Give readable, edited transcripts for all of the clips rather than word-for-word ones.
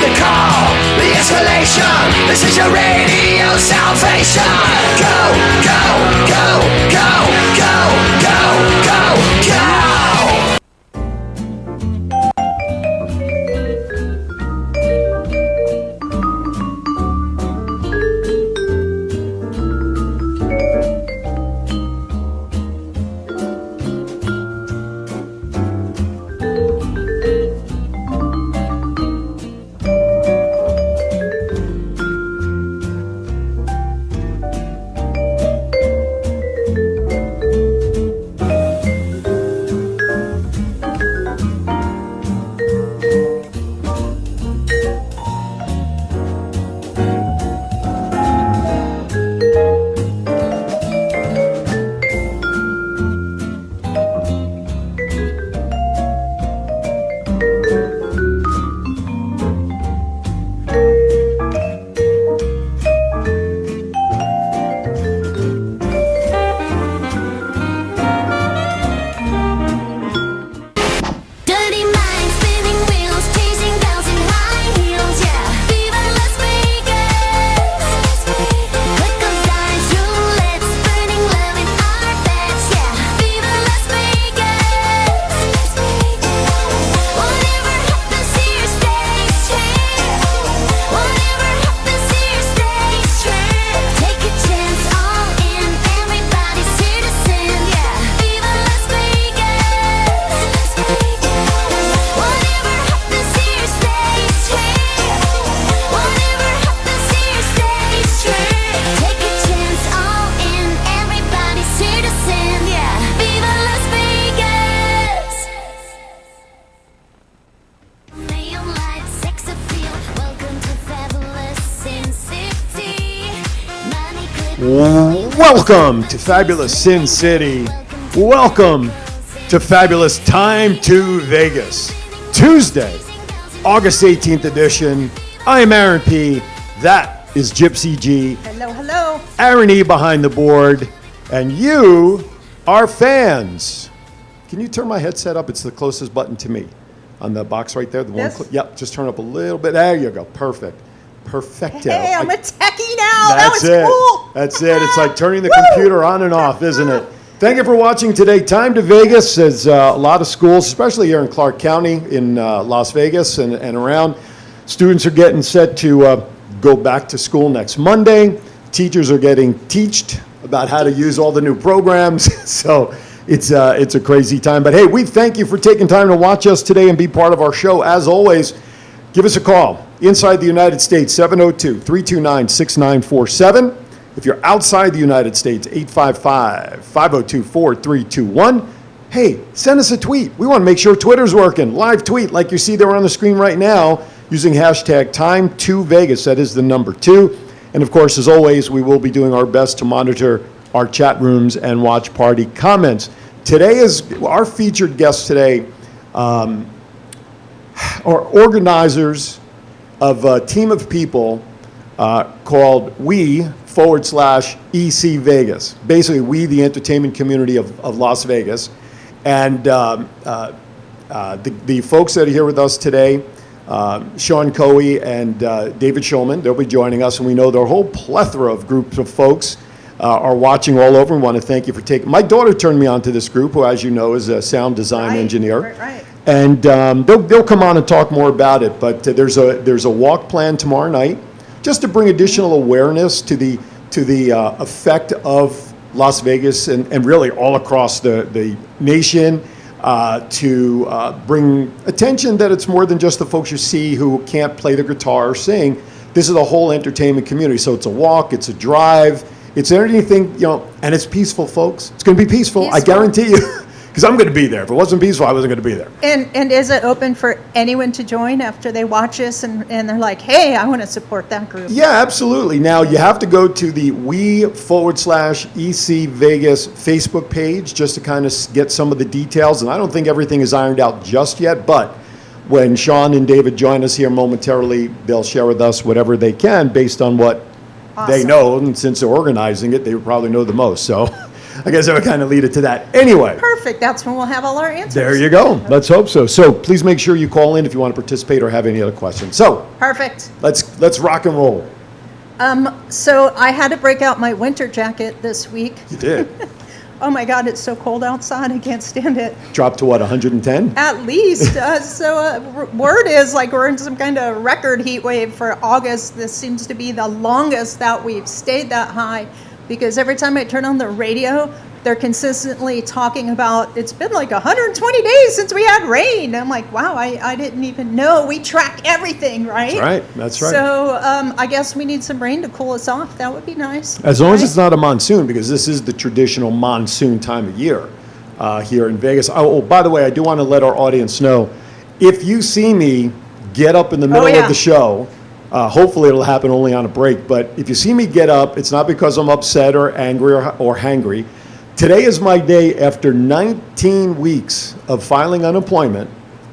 the call, the escalation. This is your radio salvation. Go, go, go, go, go, go, go, go. Welcome to fabulous Sin City. Welcome to fabulous Time2Vegas. Tuesday, August 18th edition. I am Aaron P. That is Gypsy G. Hello, hello. Aaron E. behind the board. And you are fans. Can you turn my headset up? It's the closest button to me. On the box right there. The This? one. Yep, just turn up a little bit. There you go. Perfect. Perfecto. Hey, I'm a techie now. That was it. cool. That's it. It's like turning the computer on and off, isn't it? Thank you for watching today. Time2Vegas is a lot of schools, especially here in Clark County in Las Vegas and around. Students are getting set to go back to school next Monday. Teachers are getting teached about how to use all the new programs. So it's a crazy time. But hey, we thank you for taking time to watch us today and be part of our show. As always, give us a call. Inside the United States, 702-329-6947. If you're outside the United States, 855-502-4321. Hey, send us a tweet. We want to make sure Twitter's working. Live tweet like you see there on the screen right now using hashtag Time2Vegas. That is the number 2. And of course, as always, we will be doing our best to monitor our chat rooms and watch party comments. Today is our featured guest today, are organizers of a team of people called We/EC Vegas. Basically, we, the entertainment community of Las Vegas. And the folks that are here with us today, Sean Coey and David Shulman, they'll be joining us. And we know there are a whole plethora of groups of folks are watching all over. And want to thank you for taking. My daughter turned me on to this group, who, as you know, is a sound design engineer. Right. And they'll come on and talk more about it. But there's a walk planned tomorrow night, just to bring additional awareness to the effect of Las Vegas and really all across the nation, to bring attention that it's more than just the folks you see who can't play the guitar or sing. This is the whole entertainment community. So it's a walk, it's a drive, it's anything, and it's peaceful, folks. It's going to be peaceful. I guarantee you. Because I'm going to be there. If it wasn't peaceful, I wasn't going to be there. And is it open for anyone to join after they watch us and they're like, hey, I want to support that group? Yeah, absolutely. Now, you have to go to the We/EC Vegas Facebook page just to kind of get some of the details. And I don't think everything is ironed out just yet. But when Sean and David join us here momentarily, they'll share with us whatever they can based on what they know. And since they're organizing it, they probably know the most. So I guess I would kind of lead it to that. Anyway. Perfect. That's when we'll have all our answers. There you go. Let's hope so. So please make sure you call in if you want to participate or have any other questions. So Perfect. let's rock and roll. So I had to break out my winter jacket this week. You did. Oh my God, it's so cold outside. I can't stand it. Dropped to what, 110? At least. Word is like we're in some kind of record heat wave for August. This seems to be the longest that we've stayed that high, because every time I turn on the radio, they're consistently talking about it's been like 120 days since we had rain. I'm like, wow, I didn't even know. We track everything, right? That's right. So I guess we need some rain to cool us off. That would be nice. As long as it's not a monsoon, because this is the traditional monsoon time of year here in Vegas. Oh, by the way, I do want to let our audience know, if you see me get up in the middle of the show, hopefully it'll happen only on a break, but if you see me get up, it's not because I'm upset or angry or hangry. Today is my day after 19 weeks of filing unemployment.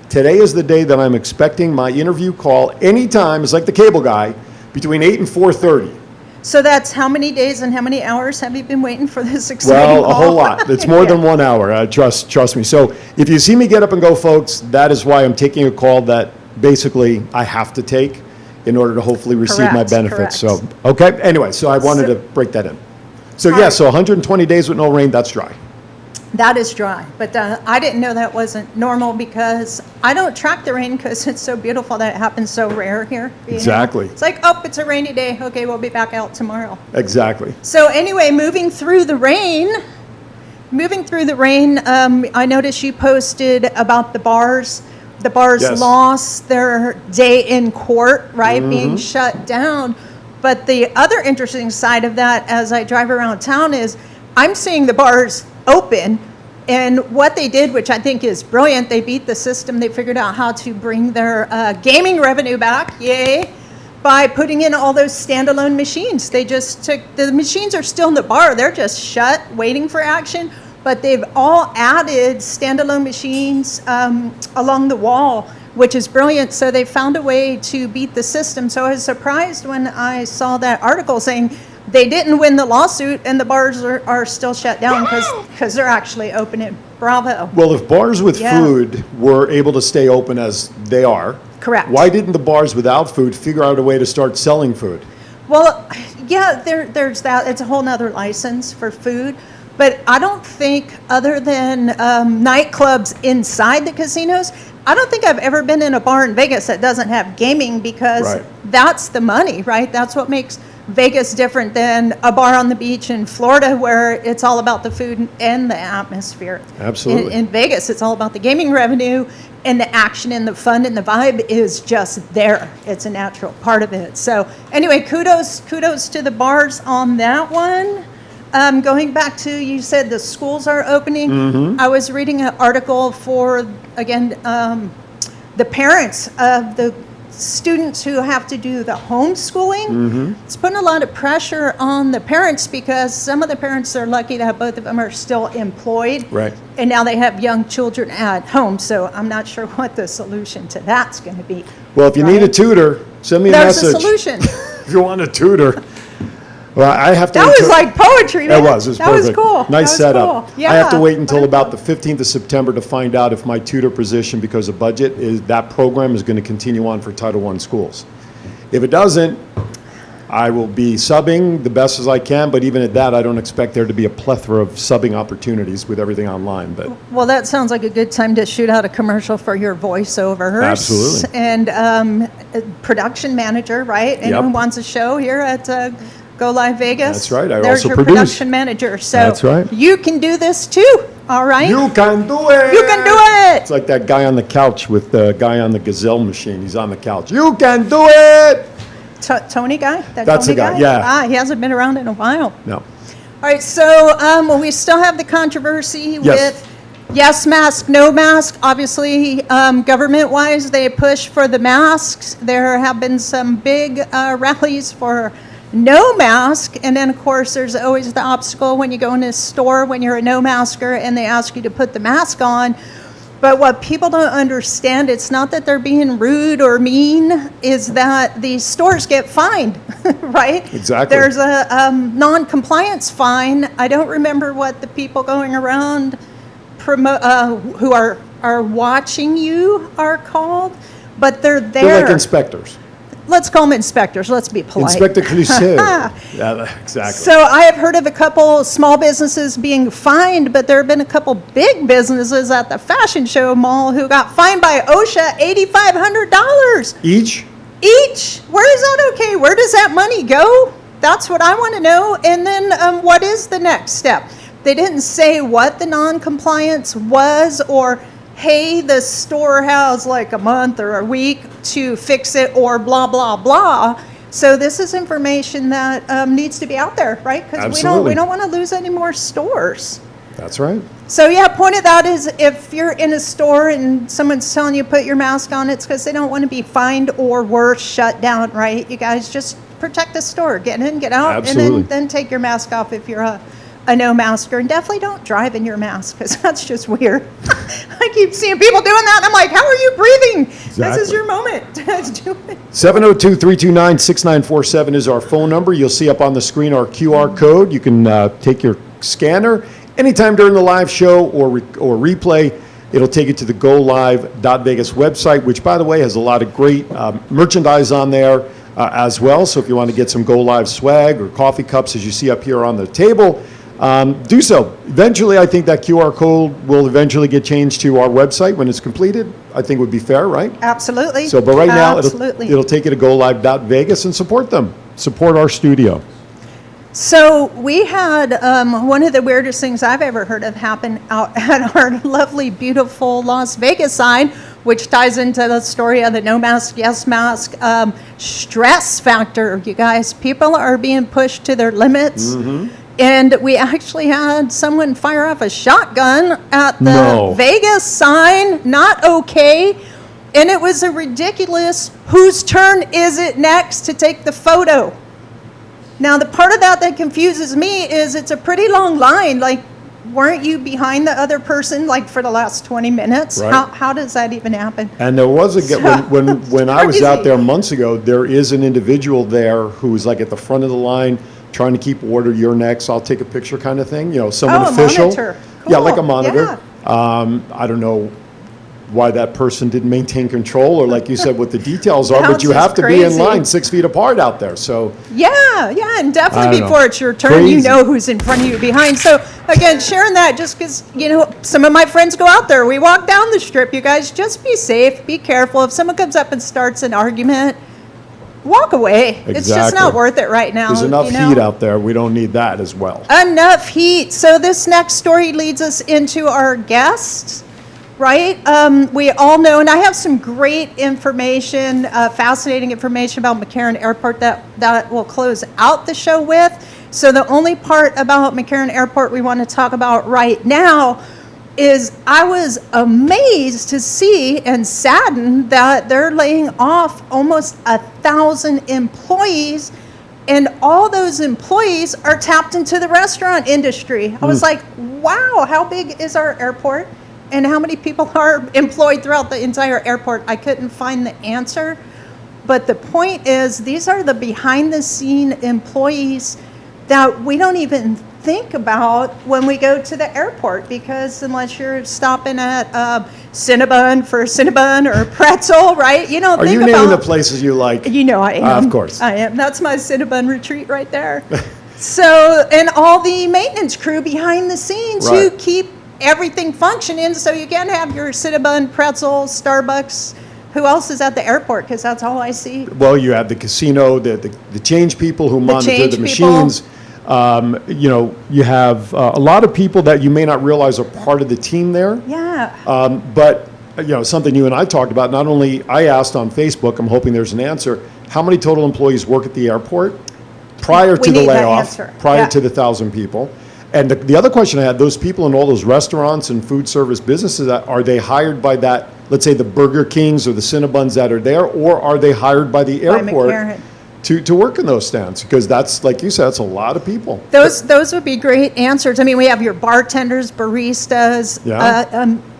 Today is the day that I'm expecting my interview call anytime. It's like the cable guy, between 8 and 4:30. So that's how many days and how many hours have you been waiting for this exciting Well, call? a whole lot. It's more than 1 hour. Trust me. So if you see me get up and go, folks, that is why I'm taking a call that basically I have to take in order to hopefully receive my benefits. Correct. So, okay. Anyway, so I wanted to break that in. So yeah, so 120 days with no rain, that's dry. That is dry, but I didn't know that wasn't normal because I don't track the rain because it's so beautiful that it happens so rare here. Exactly. It's like, oh, it's a rainy day. Okay, we'll be back out tomorrow. Exactly. So anyway, moving through the rain, I noticed you posted about the bars. The bars lost their day in court, right, being shut down. But the other interesting side of that, as I drive around town, is I'm seeing the bars open. And what they did, which I think is brilliant, they beat the system. They figured out how to bring their gaming revenue back, yay, by putting in all those standalone machines. They just took, the machines are still in the bar. They're just shut, waiting for action. But they've all added standalone machines along the wall, which is brilliant. So they found a way to beat the system. So I was surprised when I saw that article saying they didn't win the lawsuit and the bars are still shut down because they're actually open. Bravo. Well, if bars with food were able to stay open as they are, correct, why didn't the bars without food figure out a way to start selling food? Well, yeah, there's that. It's a whole nother license for food. But I don't think, other than nightclubs inside the casinos, I don't think I've ever been in a bar in Vegas that doesn't have gaming, because that's the money, right? That's what makes Vegas different than a bar on the beach in Florida, where it's all about the food and the atmosphere. Absolutely. In Vegas, it's all about the gaming revenue, and the action and the fun and the vibe is just there. It's a natural part of it. So anyway, kudos to the bars on that one. Going back to, you said the schools are opening. I was reading an article for, again, the parents of the students who have to do the homeschooling. It's putting a lot of pressure on the parents, because some of the parents are lucky that both of them are still employed. Right. And now they have young children at home. So I'm not sure what the solution to that's going to be. Well, if you need a tutor, send me a message. There's a solution. If you want a tutor. Well, I have to. That was like poetry, man. It was perfect. That was cool. Nice setup. Cool. Yeah, I have to wait until about the 15th of September to find out if my tutor position, because of budget, that program is going to continue on for Title I schools. If it doesn't, I will be subbing the best as I can, but even at that, I don't expect there to be a plethora of subbing opportunities with everything online. But well, that sounds like a good time to shoot out a commercial for your voiceovers. Absolutely. And production manager, right? Anyone wants a show here at Go Live Vegas? That's right. There's also your produce. Production manager. So That's right. You can do this too. All right. You can do it. You can do it. It's like that guy on the couch with the guy on the Gazelle machine. He's on the couch. You can do it. Tony guy? That's Tony the guy, yeah. He hasn't been around in a while. No. All right, so we still have the controversy with yes mask, no mask. Obviously, government-wise, they push for the masks. There have been some big rallies for no mask, and then of course there's always the obstacle when you go in a store when you're a no masker and they ask you to put the mask on. But what people don't understand, it's not that they're being rude or mean, is that the stores get fined. right? Exactly. There's a non-compliance fine. I don't remember what the people going around who are watching you are called, but they're there. They're like inspectors. Let's call them inspectors. Let's be polite. Inspector Clouseau. Yeah, exactly. So I have heard of a couple small businesses being fined, but there have been a couple big businesses at the fashion show mall who got fined by OSHA $8,500 Each? each. Where is that okay? Where does that money go? That's what I want to know. And then what is the next step? They didn't say what the non-compliance was, or hey, the store has like a month or a week to fix it, or blah, blah, blah. So this is information that needs to be out there, right? Because we don't want to lose any more stores. That's right. So yeah, point of that is if you're in a store and someone's telling you put your mask on, it's because they don't want to be fined or worse, shut down, right? You guys just protect the store. Get in, get out, Absolutely. and then take your mask off if you're a no-masker. And definitely don't drive in your mask, because that's just weird. I keep seeing people doing that, and I'm like, how are you breathing? Exactly. This is your moment. Do it. 702-329-6947 is our phone number. You'll see up on the screen our QR code. You can take your scanner anytime during the live show or replay. It'll take you to the GoLive.Vegas website, which, by the way, has a lot of great merchandise on there as well. So if you want to get some Go Live swag or coffee cups, as you see up here on the table, do so. Eventually, I think that QR code will eventually get changed to our website when it's completed. I think would be fair, right? Absolutely. So, but right now, Absolutely. it'll take you to GoLive.Vegas and support them. Support our studio. So we had one of the weirdest things I've ever heard of happen out at our lovely, beautiful Las Vegas sign, which ties into the story of the no mask, yes mask stress factor. You guys, people are being pushed to their limits. Mm-hmm. And we actually had someone fire off a shotgun at the Vegas sign. Not okay. And it was a ridiculous, whose turn is it next to take the photo? Now, the part of that confuses me is it's a pretty long line. Like, weren't you behind the other person, like, for the last 20 minutes? Right. How does that even happen? And there was when I was out there months ago, there is an individual there who's like at the front of the line trying to keep order. You're next. I'll take a picture kind of thing. You know, someone official. Monitor. Cool. Yeah, like a monitor. Yeah. I don't know why that person didn't maintain control, or like you said, what the details are, but you have to be in line 6 feet apart out there. So yeah, and definitely before it's your turn, you know who's in front of you, behind. So again, sharing that just because, you know, some of my friends go out there. We walk down the strip. You guys, just be safe, be careful. If someone comes up and starts an argument, walk away. Exactly. It's just not worth it right now. There's enough heat out there. We don't need that as well. Enough heat. So this next story leads us into our guests. Right? We all know, and I have some great information, fascinating information about McCarran Airport that will close out the show with. So the only part about McCarran Airport we want to talk about right now is I was amazed to see and saddened that they're laying off almost 1,000 employees, and all those employees are tapped into the restaurant industry. I was like, wow, how big is our airport? And how many people are employed throughout the entire airport? I couldn't find the answer. But the point is, these are the behind-the-scene employees that we don't even think about when we go to the airport, because unless you're stopping at Cinnabon for Cinnabon or pretzel, right? You don't think about... Are you naming the places you like? You know I am. Of course. I am. That's my Cinnabon retreat right there. So, and all the maintenance crew behind the scenes who keep everything functioning, so you can have your Cinnabon, pretzel, Starbucks. Who else is at the airport? Because that's all I see. Well, you have the casino, the change people who monitor the machines. You know, you have a lot of people that you may not realize are part of the team there. Yeah. But, you know, something you and I talked about, not only I asked on Facebook, I'm hoping there's an answer, how many total employees work at the airport prior to the layoff, prior to the 1,000 people? And the other question I had, those people in all those restaurants and food service businesses, are they hired by that, let's say the Burger Kings or the Cinnabons that are there, or are they hired by the airport to work in those stands? Because that's, like you said, that's a lot of people. Those would be great answers. I mean, we have your bartenders, baristas,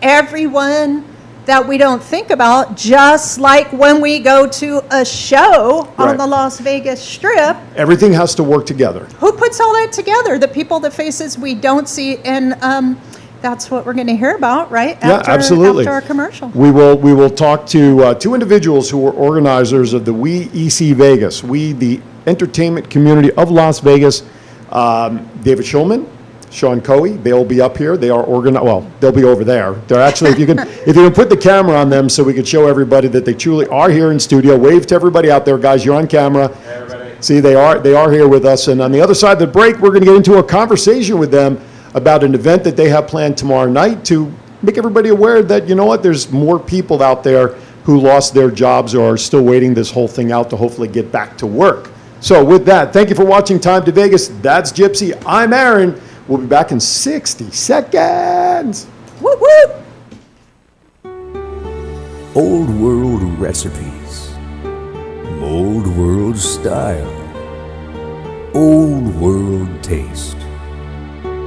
everyone that we don't think about, just like when we go to a show on Right. the Las Vegas Strip. Everything has to work together. Who puts all that together? The people, the faces we don't see, and that's what we're going to hear about, right? Yeah, absolutely. After our commercial. We will talk to two individuals who were organizers of the We EC Vegas, We the entertainment community of Las Vegas. David Schulman, Sean Coey, they'll be up here. They are well, they'll be over there. They're actually, if you can put the camera on them so we can show everybody that they truly are here in studio. Wave to everybody out there, guys. You're on camera. Hey, everybody. See, they are here with us. And on the other side of the break, we're going to get into a conversation with them about an event that they have planned tomorrow night to make everybody aware that, you know what, there's more people out there who lost their jobs or are still waiting this whole thing out to hopefully get back to work. So with that, thank you for watching Time to Vegas. That's Gypsy. I'm Aaron. We'll be back in 60 seconds. Whoop, whoop. Old world recipes, old world style, old world taste.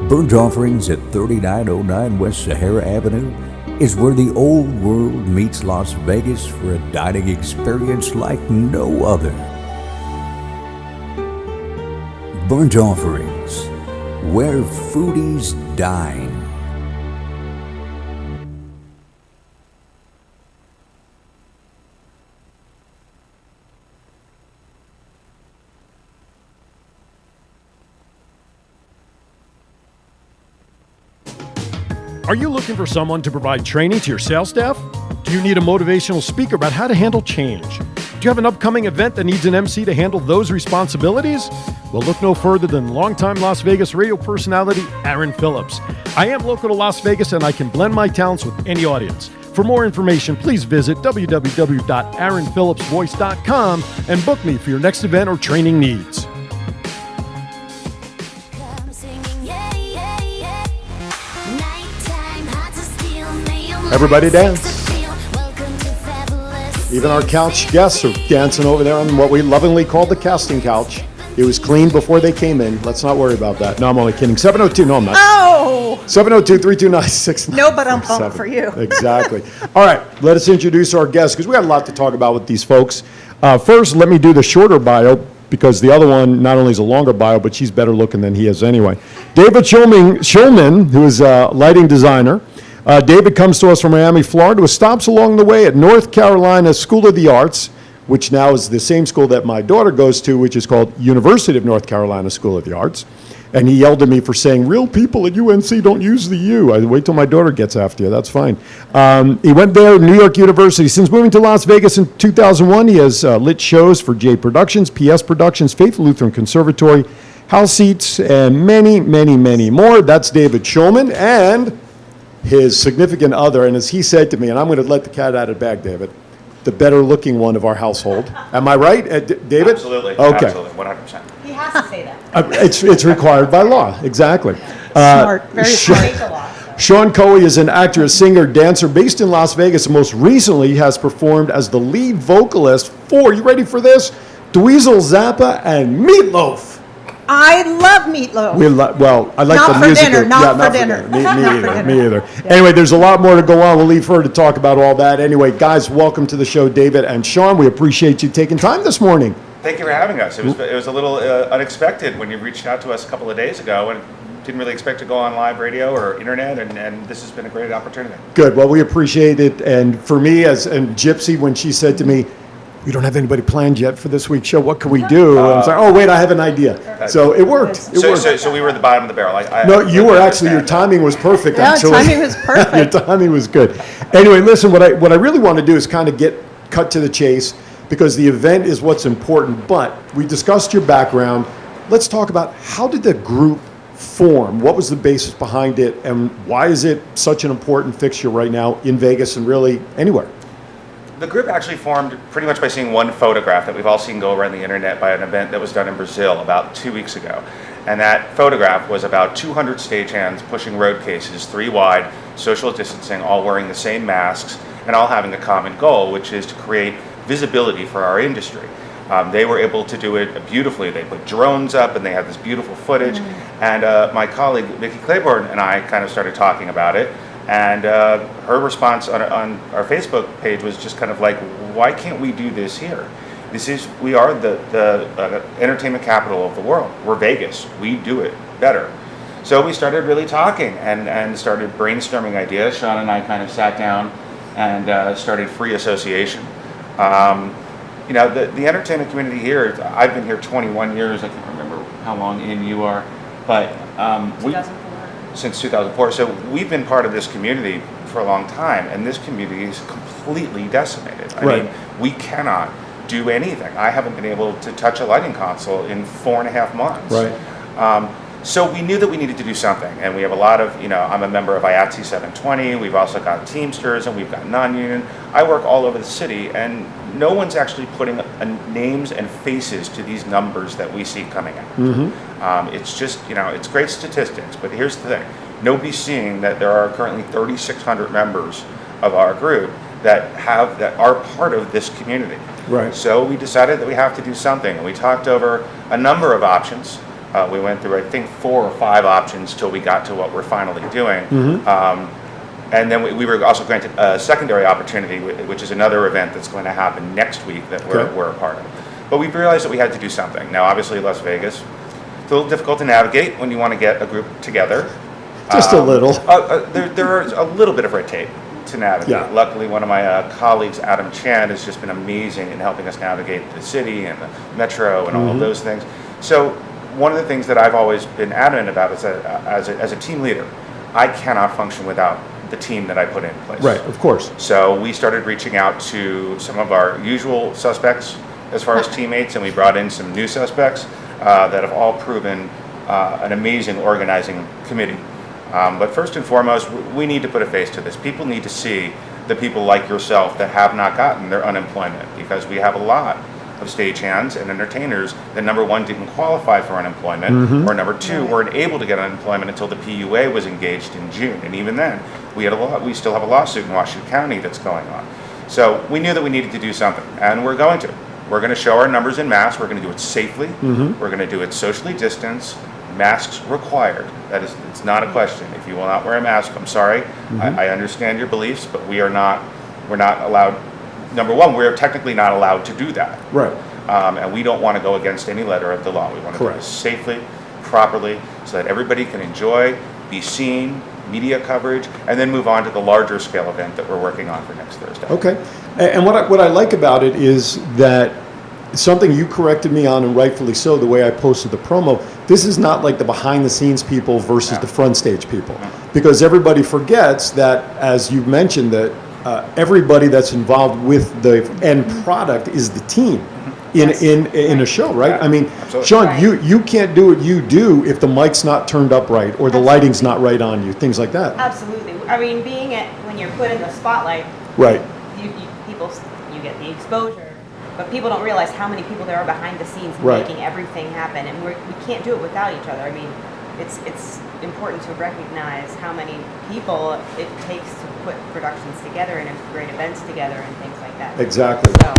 Burnt Offerings at 3909 West Sahara Avenue is where the old world meets Las Vegas for a dining experience like no other. Burnt Offerings, where foodies dine. Are you looking for someone to provide training to your sales staff? Do you need a motivational speaker about how to handle change? Do you have an upcoming event that needs an MC to handle those responsibilities? Well, look no further than longtime Las Vegas radio personality Aaron Phillips. I am local to Las Vegas and I can blend my talents with any audience. For more information, please visit www.aaronphillipsvoice.com and book me for your next event or training needs. Everybody dance. Even our couch guests are dancing over there on what we lovingly call the casting couch. It was clean before they came in. Let's not worry about that. No, I'm only kidding. 702, no, I'm not. Oh! 702-329-6947. No, but I'm pumped for you. Exactly. All right, let us introduce our guests because we got a lot to talk about with these folks. First, let me do the shorter bio because the other one not only is a longer bio, but she's better looking than he is anyway. David Schulman, who is a lighting designer. David comes to us from Miami, Florida, with stops along the way at North Carolina School of the Arts, which now is the same school that my daughter goes to, which is called University of North Carolina School of the Arts. And he yelled at me for saying, real people at UNC don't use the U. I wait till my daughter gets after you. That's fine. He went there, New York University. Since moving to Las Vegas in 2001, he has lit shows for J Productions, PS Productions, Faith Lutheran Conservatory, House Seats, and many, many, many more. That's David Schulman and his significant other. And as he said to me, and I'm going to let the cat out of the bag, David, the better looking one of our household. Am I right, David? Absolutely. Okay. Absolutely. 100%. He has to say that. It's required by law, exactly. Smart, very smart. Break the law. Sean Coey is an actor, singer, dancer based in Las Vegas, and most recently has performed as the lead vocalist for, you ready for this? Dweezil Zappa and Meatloaf. I love meatloaf. Well, I like Not the for music. dinner, not for dinner. Me Not for either. dinner. Me either. Anyway, there's a lot more to go on. We'll leave her to talk about all that. Anyway, guys, welcome to the show, David and Sean. We appreciate you taking time this morning. Thank you for having us. It was a little unexpected when you reached out to us a couple of days ago and didn't really expect to go on live radio or internet, and this has been a great opportunity. Good. Well, we appreciate it. And for me, and Gypsy, when she said to me, we don't have anybody planned yet for this week's show. What can we do? I was like, oh, wait, I have an idea. So it worked. So we were at the bottom of the barrel. No, you were actually, your timing was perfect, Yeah, actually. timing was perfect. Your timing was good. Anyway, listen, what I really want to do is kind of cut to the chase because the event is what's important. But we discussed your background. Let's talk about how did the group form? What was the basis behind it? And why is it such an important fixture right now in Vegas and really anywhere? The group actually formed pretty much by seeing one photograph that we've all seen go around the internet by an event that was done in Brazil about 2 weeks ago. And that photograph was about 200 stagehands pushing road cases, 3 wide, social distancing, all wearing the same masks, and all having a common goal, which is to create visibility for our industry. They were able to do it beautifully. They put drones up and they had this beautiful footage. And my colleague, Vicki Claiborne, and I kind of started talking about it. And her response on our Facebook page was just kind of like, why can't we do this here? We are the entertainment capital of the world. We're Vegas. We do it better. So we started really talking and started brainstorming ideas. Cian and I kind of sat down and started free association. You know, the entertainment community here, I've been here 21 years. I can't remember how long in you are, but 2004. Since 2004. So we've been part of this community for a long time, and this community is completely decimated. I mean, we cannot do anything. I haven't been able to touch a lighting console in 4.5 months. Right. So we knew that we needed to do something, and we have a lot of, you know, I'm a member of IATSE 720, we've also got Teamsters, and we've got non-union. I work all over the city, and no one's actually putting names and faces to these numbers that we see coming out. It's just, you know, it's great statistics, but here's the thing. Nobody's seeing that there are currently 3,600 members of our group that are part of this community. Right. So we decided that we have to do something, and we talked over a number of options. We went through, I think, 4 or 5 options till we got to what we're finally doing. And then we were also granted a secondary opportunity, which is another event that's going to happen next week that we're a part of. But we realized that we had to do something. Now, obviously, Las Vegas, it's a little difficult to navigate when you want to get a group together. Just a little. There is a little bit of red tape to navigate. Yeah. Luckily, one of my colleagues, Adam Cian, has just been amazing in helping us navigate the city and the metro and all of those things. So one of the things that I've always been adamant about is that as a team leader, I cannot function without the team that I put in place. Right, of course. So we started reaching out to some of our usual suspects as far as teammates, and we brought in some new suspects that have all proven an amazing organizing committee. But first and foremost, we need to put a face to this. People need to see the people like yourself that have not gotten their unemployment, because we have a lot of stagehands and entertainers that, number one, didn't qualify for unemployment, or number two, weren't able to get unemployment until the PUA was engaged in June. And even then, we still have a lawsuit in Washington County that's going on. So we knew that we needed to do something, and we're going to. We're going to show our numbers in mass. We're going to do it safely. We're going to do it socially distanced. Masks required. It's not a question. If you will not wear a mask, I'm sorry. I understand your beliefs, but we're not allowed. Number one, we're technically not allowed to do that. Right. And we don't want to go against any letter of the law. We want to do it safely, properly, so that everybody can enjoy, be seen, media coverage, and then move on to the larger scale event that we're working on for next Thursday. Okay. And what I like about it is that something you corrected me on, and rightfully so, the way I posted the promo, this is not like the behind the scenes people versus the front stage people. Because everybody forgets that, as you mentioned, that everybody that's involved with the end product is the team in a show, right? I mean, Absolutely. Cian, you can't do what you do if the mic's not turned up right or the lighting's not right on you, things like that. Absolutely. I mean, when you're put in the spotlight, Right. you get the exposure, but people don't realize how many people there are behind the scenes Right. making everything happen, and we can't do it without each other. I mean, it's important to recognize how many people it takes to put productions together and integrate events together and things like that. Exactly. So,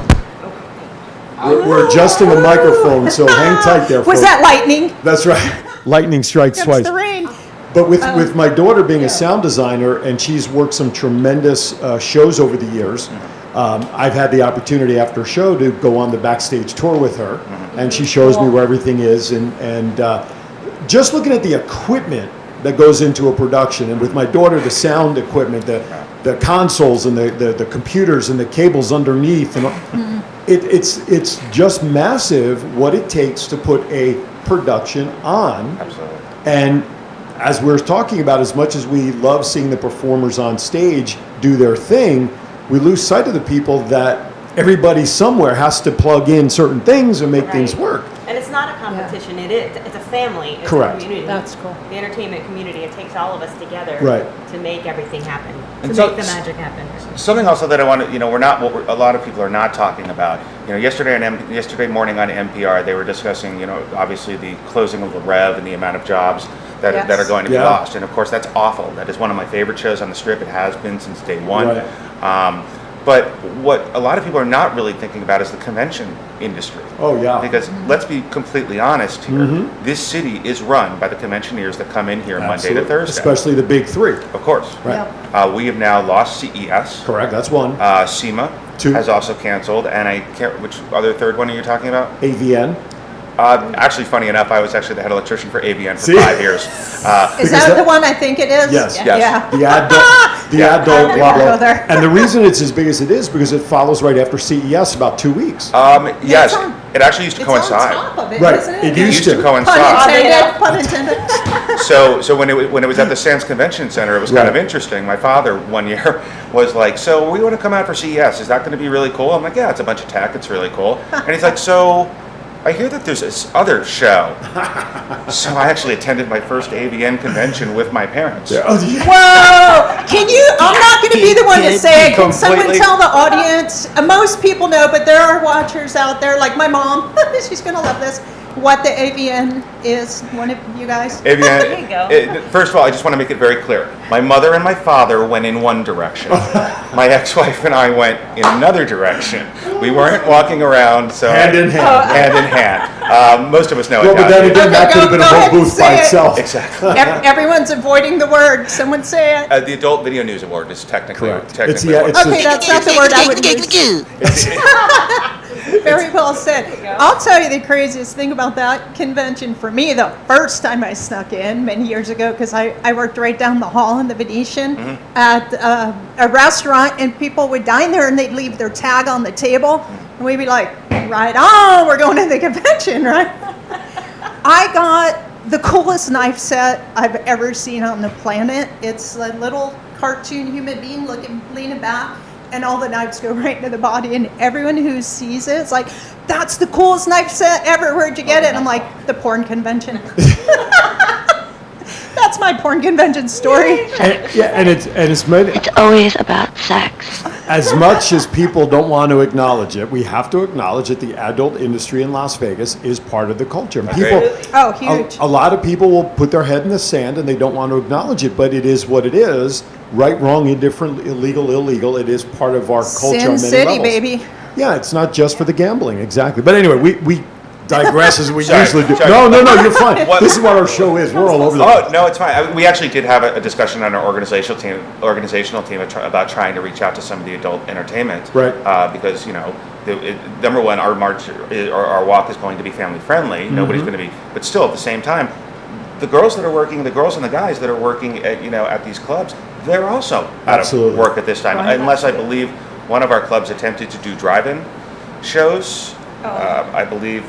We're adjusting a microphone, so hang tight there, Was folks. that lightning? That's right. Lightning strikes That's twice. the rain. But with my daughter being a sound designer, and she's worked some tremendous shows over the years, I've had the opportunity after a show to go on the backstage tour with her, and she shows me where everything is, and just looking at the equipment that goes into a production, and with my daughter, the sound equipment, the consoles and the computers and the cables underneath, and it's just massive what it takes to put a production on. Absolutely. And as we're talking about, as much as we love seeing the performers on stage do their thing, we lose sight of the people that everybody somewhere has to plug in certain things and make things work. And it's not a competition. It's a family. It's Correct. a community. That's cool. The entertainment community. It takes all of us together to make everything happen, to And so- make the magic happen. Something also that I want to, a lot of people are not talking about. Yesterday morning on NPR, they were discussing, obviously the closing of the Rev and the amount of jobs that are going to be lost. And of course, that's awful. That is one of my favorite shows on the Strip. It has been since day one. Right. But what a lot of people are not really thinking about is the convention industry. Oh, yeah. Because let's be completely honest here, this city is run by the conventioneers that come in here Monday to Absolutely. Thursday. Especially the big three. Of course. Right. We have now lost CES. Correct, that's one. SEMA Two. has also canceled, and I can't. Which other third one are you talking about? AVN. Actually, funny enough, I was actually the head electrician for AVN for See? 5 years. Is that the one I think it is? Yes. Yes. Yeah. The adult, I blah, go blah. there. And the reason it's as big as it is because it follows right after CES about 2 weeks. Yes, It's on- it actually used to It's on coincide. top of it, Right, isn't it? it It used to coincide. Pun intended. Pun intended. So when it was at the Sands Convention Center, it was kind of Right. interesting. My father one year was like, "So we want to come out for CES. Is that going to be really cool?" I'm like, "Yeah, it's a bunch of tech. It's really cool." And he's like, "So I hear that there's this other show." So I actually attended my first AVN convention with my parents. Oh, yeah. Whoa! Can you? I'm not going to be the one to say it. Can someone Completely. tell the audience? Most people know, but there are watchers out there, like my mom. She's going to love this. What the AVN is? One of you guys? AVN, There you go. First of all, I just want to make it very clear. My mother and my father went in one direction. My ex-wife and I went in another direction. We weren't walking around, so Hand in hand. Hand in hand. Most of us know Well, it. but then now. again, that Okay, could have been a go whole ahead and booth by say it. itself. Exactly. Everyone's avoiding the word. Someone say it. The Adult Video News Award is technically Correct. technically It's- yeah, what- it's- Okay, that's not the word I would use. Very well said. I'll tell you the craziest thing about that convention for me, the first time I snuck in many years ago, because I worked right down the hall in the Venetian at a restaurant, and people would dine there and they'd leave their tag on the table, and we'd be like, right on, we're going to the convention, right? I got the coolest knife set I've ever seen on the planet. It's a little cartoon human being leaning back, and all the knives go right into the body, and everyone who sees it is like, that's the coolest knife set ever, where'd you get it? And I'm like, the porn convention. That's my porn convention story. And it's made, It's always about sex. as much as people don't want to acknowledge it, we have to acknowledge that the adult industry in Las Vegas is part of the culture. And people, Oh, huge. a lot of people will put their head in the sand and they don't want to acknowledge it, but it is what it is. Right, wrong, indifferent, illegal, illegal. It is part of our culture Sin on many City, levels. baby. Yeah, it's not just for the gambling, exactly. But anyway, we digress as we Sorry, usually do. sorry. No, you're fine. What- This is what our show is. We're all over the Oh no, it's fine. We actually did have a discussion on our organizational team about trying to reach out to some of the adult entertainment, Right. Because number one, our march or our walk is going to be family friendly. Nobody's going to be, but still at the same time, the girls that are working, the girls and the guys that are working at these clubs, they're also out Absolutely. of work at this time, Right. unless I believe one of our clubs attempted to do drive-in shows. I believe.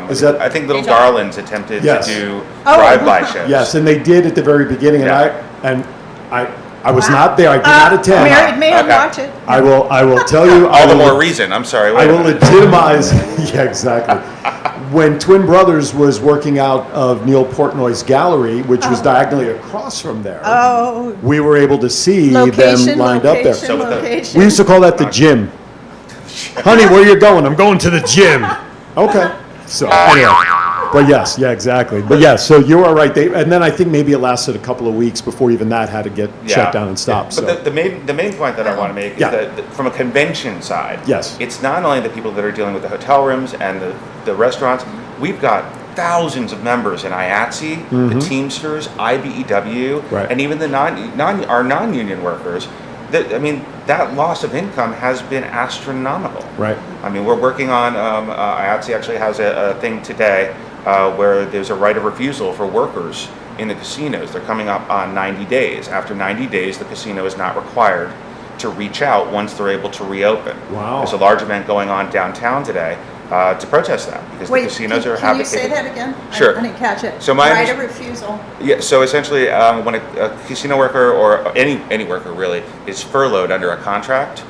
Is that- I think Little Adult. Darlings attempted Yes. to do Oh. drive-by shows. Yes, and they did at the very beginning, Yeah. and I was not there. I did not attend. Married man, Okay. watch it. I will tell you. All the more reason. I'm sorry. I Wait a will minute. legitimize. Yeah, exactly. When Twin Brothers was working out of Neil Portnoy's gallery, which was diagonally across from there, Oh, we were able to see location, them lined up there. So with the- location. We used to call that the gym. Honey, where you going? I'm going to the gym. Okay. So anyway, but yes, yeah, exactly. But yes, so you are right. And then I think maybe it lasted a couple of weeks before even that had to get shut down and stopped. But So the main point that I want to make is Yeah. that from a convention side, Yes. it's not only the people that are dealing with the hotel rooms and the restaurants. We've got thousands of members in IATSE, the Teamsters, IBEW, Right. and even the our non-union workers. That loss of income has been astronomical. Right. I mean, we're working on, IATSE actually has a thing today where there's a right of refusal for workers in the casinos. They're coming up on 90 days. After 90 days, the casino is not required to reach out once they're able to reopen. Wow. There's a large event going on downtown today to protest that because Wait, the casinos are can you say that again? Sure. I didn't catch it. So my Right under- of refusal. Yeah, so essentially, when a casino worker or any worker really is furloughed under a contract,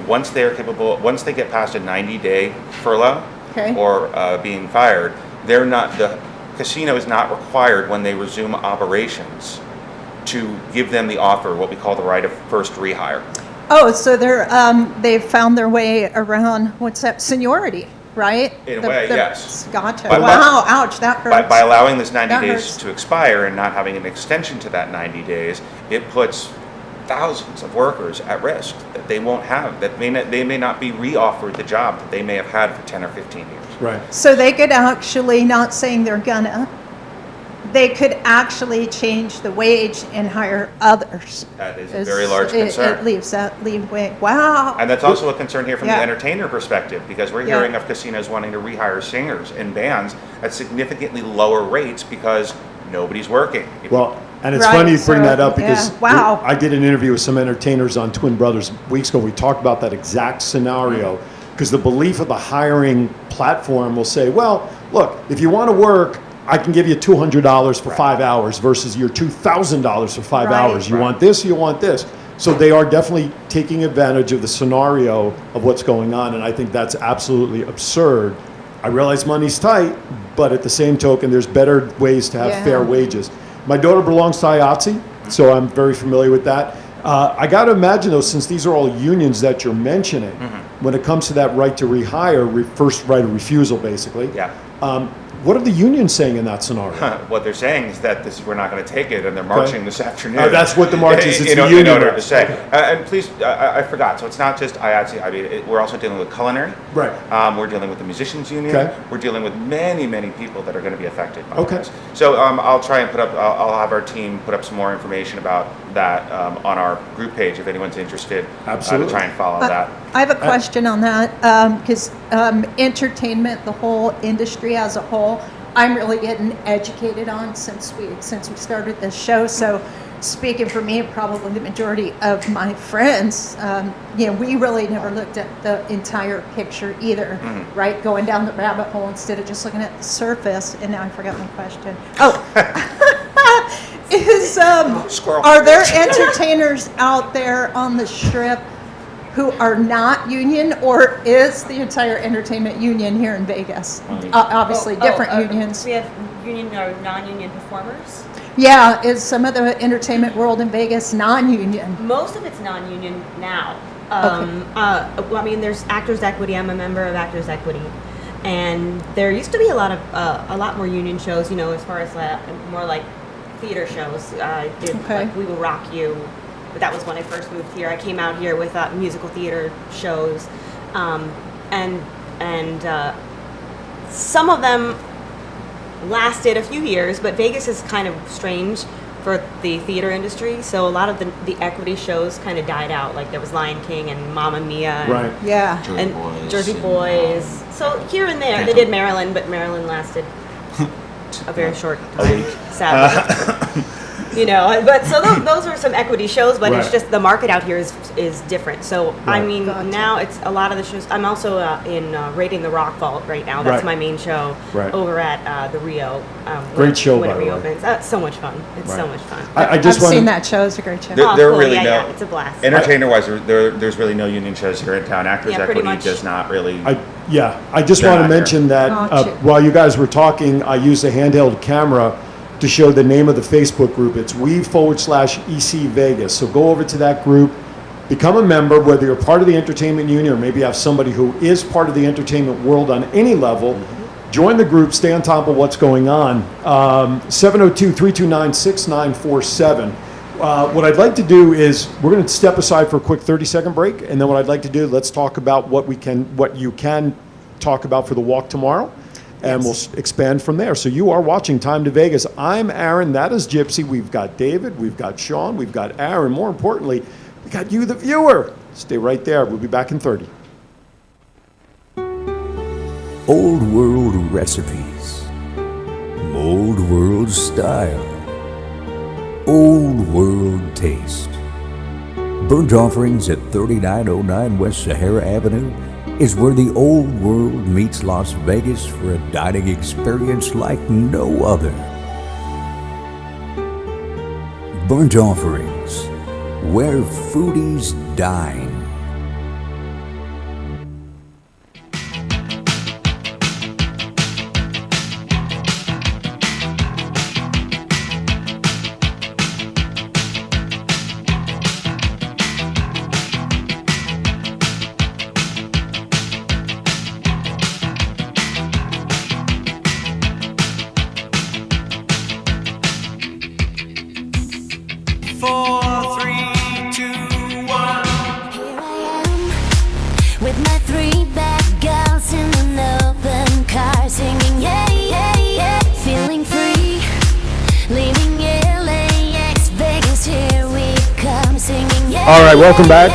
once they get past a 90-day furlough Okay. or being fired, the casino is not required when they resume operations to give them the offer, what we call the right of first rehire. Oh, so they've found their way around, what's that, seniority, right? In a way, yes. Gotcha. By- Wow, ouch, that hurts. By allowing this 90 That days hurts. to expire and not having an extension to that 90 days, it puts thousands of workers at risk that they won't have, that they may not be re-offered the job that they may have had for 10 or 15 years. Right. So they could actually, not saying they're gonna, they could actually change the wage and hire others. That is a very large concern. It leaves that leeway. Wow. And that's also a concern here from Yeah. the entertainer perspective, because we're Yeah. hearing of casinos wanting to rehire singers and bands at significantly lower rates because nobody's working. Well, and it's Right, funny you bring so, that up because yeah, wow. I did an interview with some entertainers on Twin Brothers weeks ago. We talked about that exact scenario because the belief of the hiring platform will say, well, look, if you want to work, I can give you $200 for 5 hours versus your $2,000 for 5 Right. hours. You want this, you want this. So they are definitely taking advantage of the scenario of what's going on, and I think that's absolutely absurd. I realize money's tight, but at the same token, there's better ways to have Yeah. fair wages. My daughter belongs to IATSE, so I'm very familiar with that. I got to imagine, though, since these are all unions that you're mentioning, when it comes to that right to rehire, first right of refusal, basically, Yeah. what are the unions saying in that scenario? What they're saying is that we're not going to take it, and they're marching this afternoon. Oh, that's what the march is. It's in the in union order to march. say. Okay. And please, I forgot. So it's not just IATSE. I mean, we're also dealing with culinary. Right. We're dealing with the musicians union. Okay. We're dealing with many, many people that are going to be affected by Okay. this. So I'll try and I'll have our team put up some more information about that on our group page if anyone's interested. Absolutely. To try and follow that. I have a question on that, because entertainment, the whole industry as a whole, I'm really getting educated on since we started this show. So speaking for me, probably the majority of my friends, we really never looked at the entire picture either, right? Going down the rabbit hole instead of just looking at the surface. And now I forgot my question. Oh, Squirrel. are there entertainers out there on the Strip who are not union, or is the entire entertainment union here in Vegas? Obviously, different unions. We have union or non-union performers. Yeah, is some of the entertainment world in Vegas non-union? Most of it's non-union now. Well, I mean, there's Actors Equity. I'm a member of Actors Equity, and there used to be a lot more union shows. As far as more like theater shows. I did like We Will Rock You. But that was when I first moved here. I came out here with musical theater shows, and some of them lasted a few years. But Vegas is kind of strange for the theater industry, so a lot of the equity shows kind of died out. Like there was Lion King and Mamma Mia, and, Right. Yeah. Jersey Boys. So here and there, they did Maryland, but Maryland lasted a very short time, sadly. But so those are some equity shows, but it's Right. just the market out here is different. So I Right. mean, Gotcha. now it's a lot of the shows. I'm also in Raiding the Rock Vault right now. That's Right. my main show Right. over at the Rio. Great show, when by it the way. reopens. That's so much fun. It's so Right. much fun. I I've just want seen that show. It's a great show. There Oh, cool. really Yeah, it's a blast. Entertainer-wise, there's really no union shows here in town. Actors Yeah, pretty Equity much. does not really. I just They're want to not here. mention that Gotcha. while you guys were talking, I used a handheld camera to show the name of the Facebook group. It's we/EC Vegas. So go over to that group, become a member, whether you're part of the entertainment union or maybe you have somebody who is part of the entertainment world on any level. Join the group, stay on top of what's going on. 702-329-6947. What I'd like to do is we're going to step aside for a quick 30-second break, and then what I'd like to do, let's talk about what you can talk about for the walk tomorrow, and we'll expand from there. So you are watching Time to Vegas. I'm Aaron. That is Gypsy. We've got David. We've got Cian. We've got Aaron. More importantly, we got you, the viewer. Stay right there. We'll be back in 30. Old world recipes, old world style, old world taste. Burnt Offerings at 3909 West Sahara Avenue is where the old world meets Las Vegas for a dining experience like no other. Burnt Offerings, where foodies dine. Four, three, two, All right, welcome back.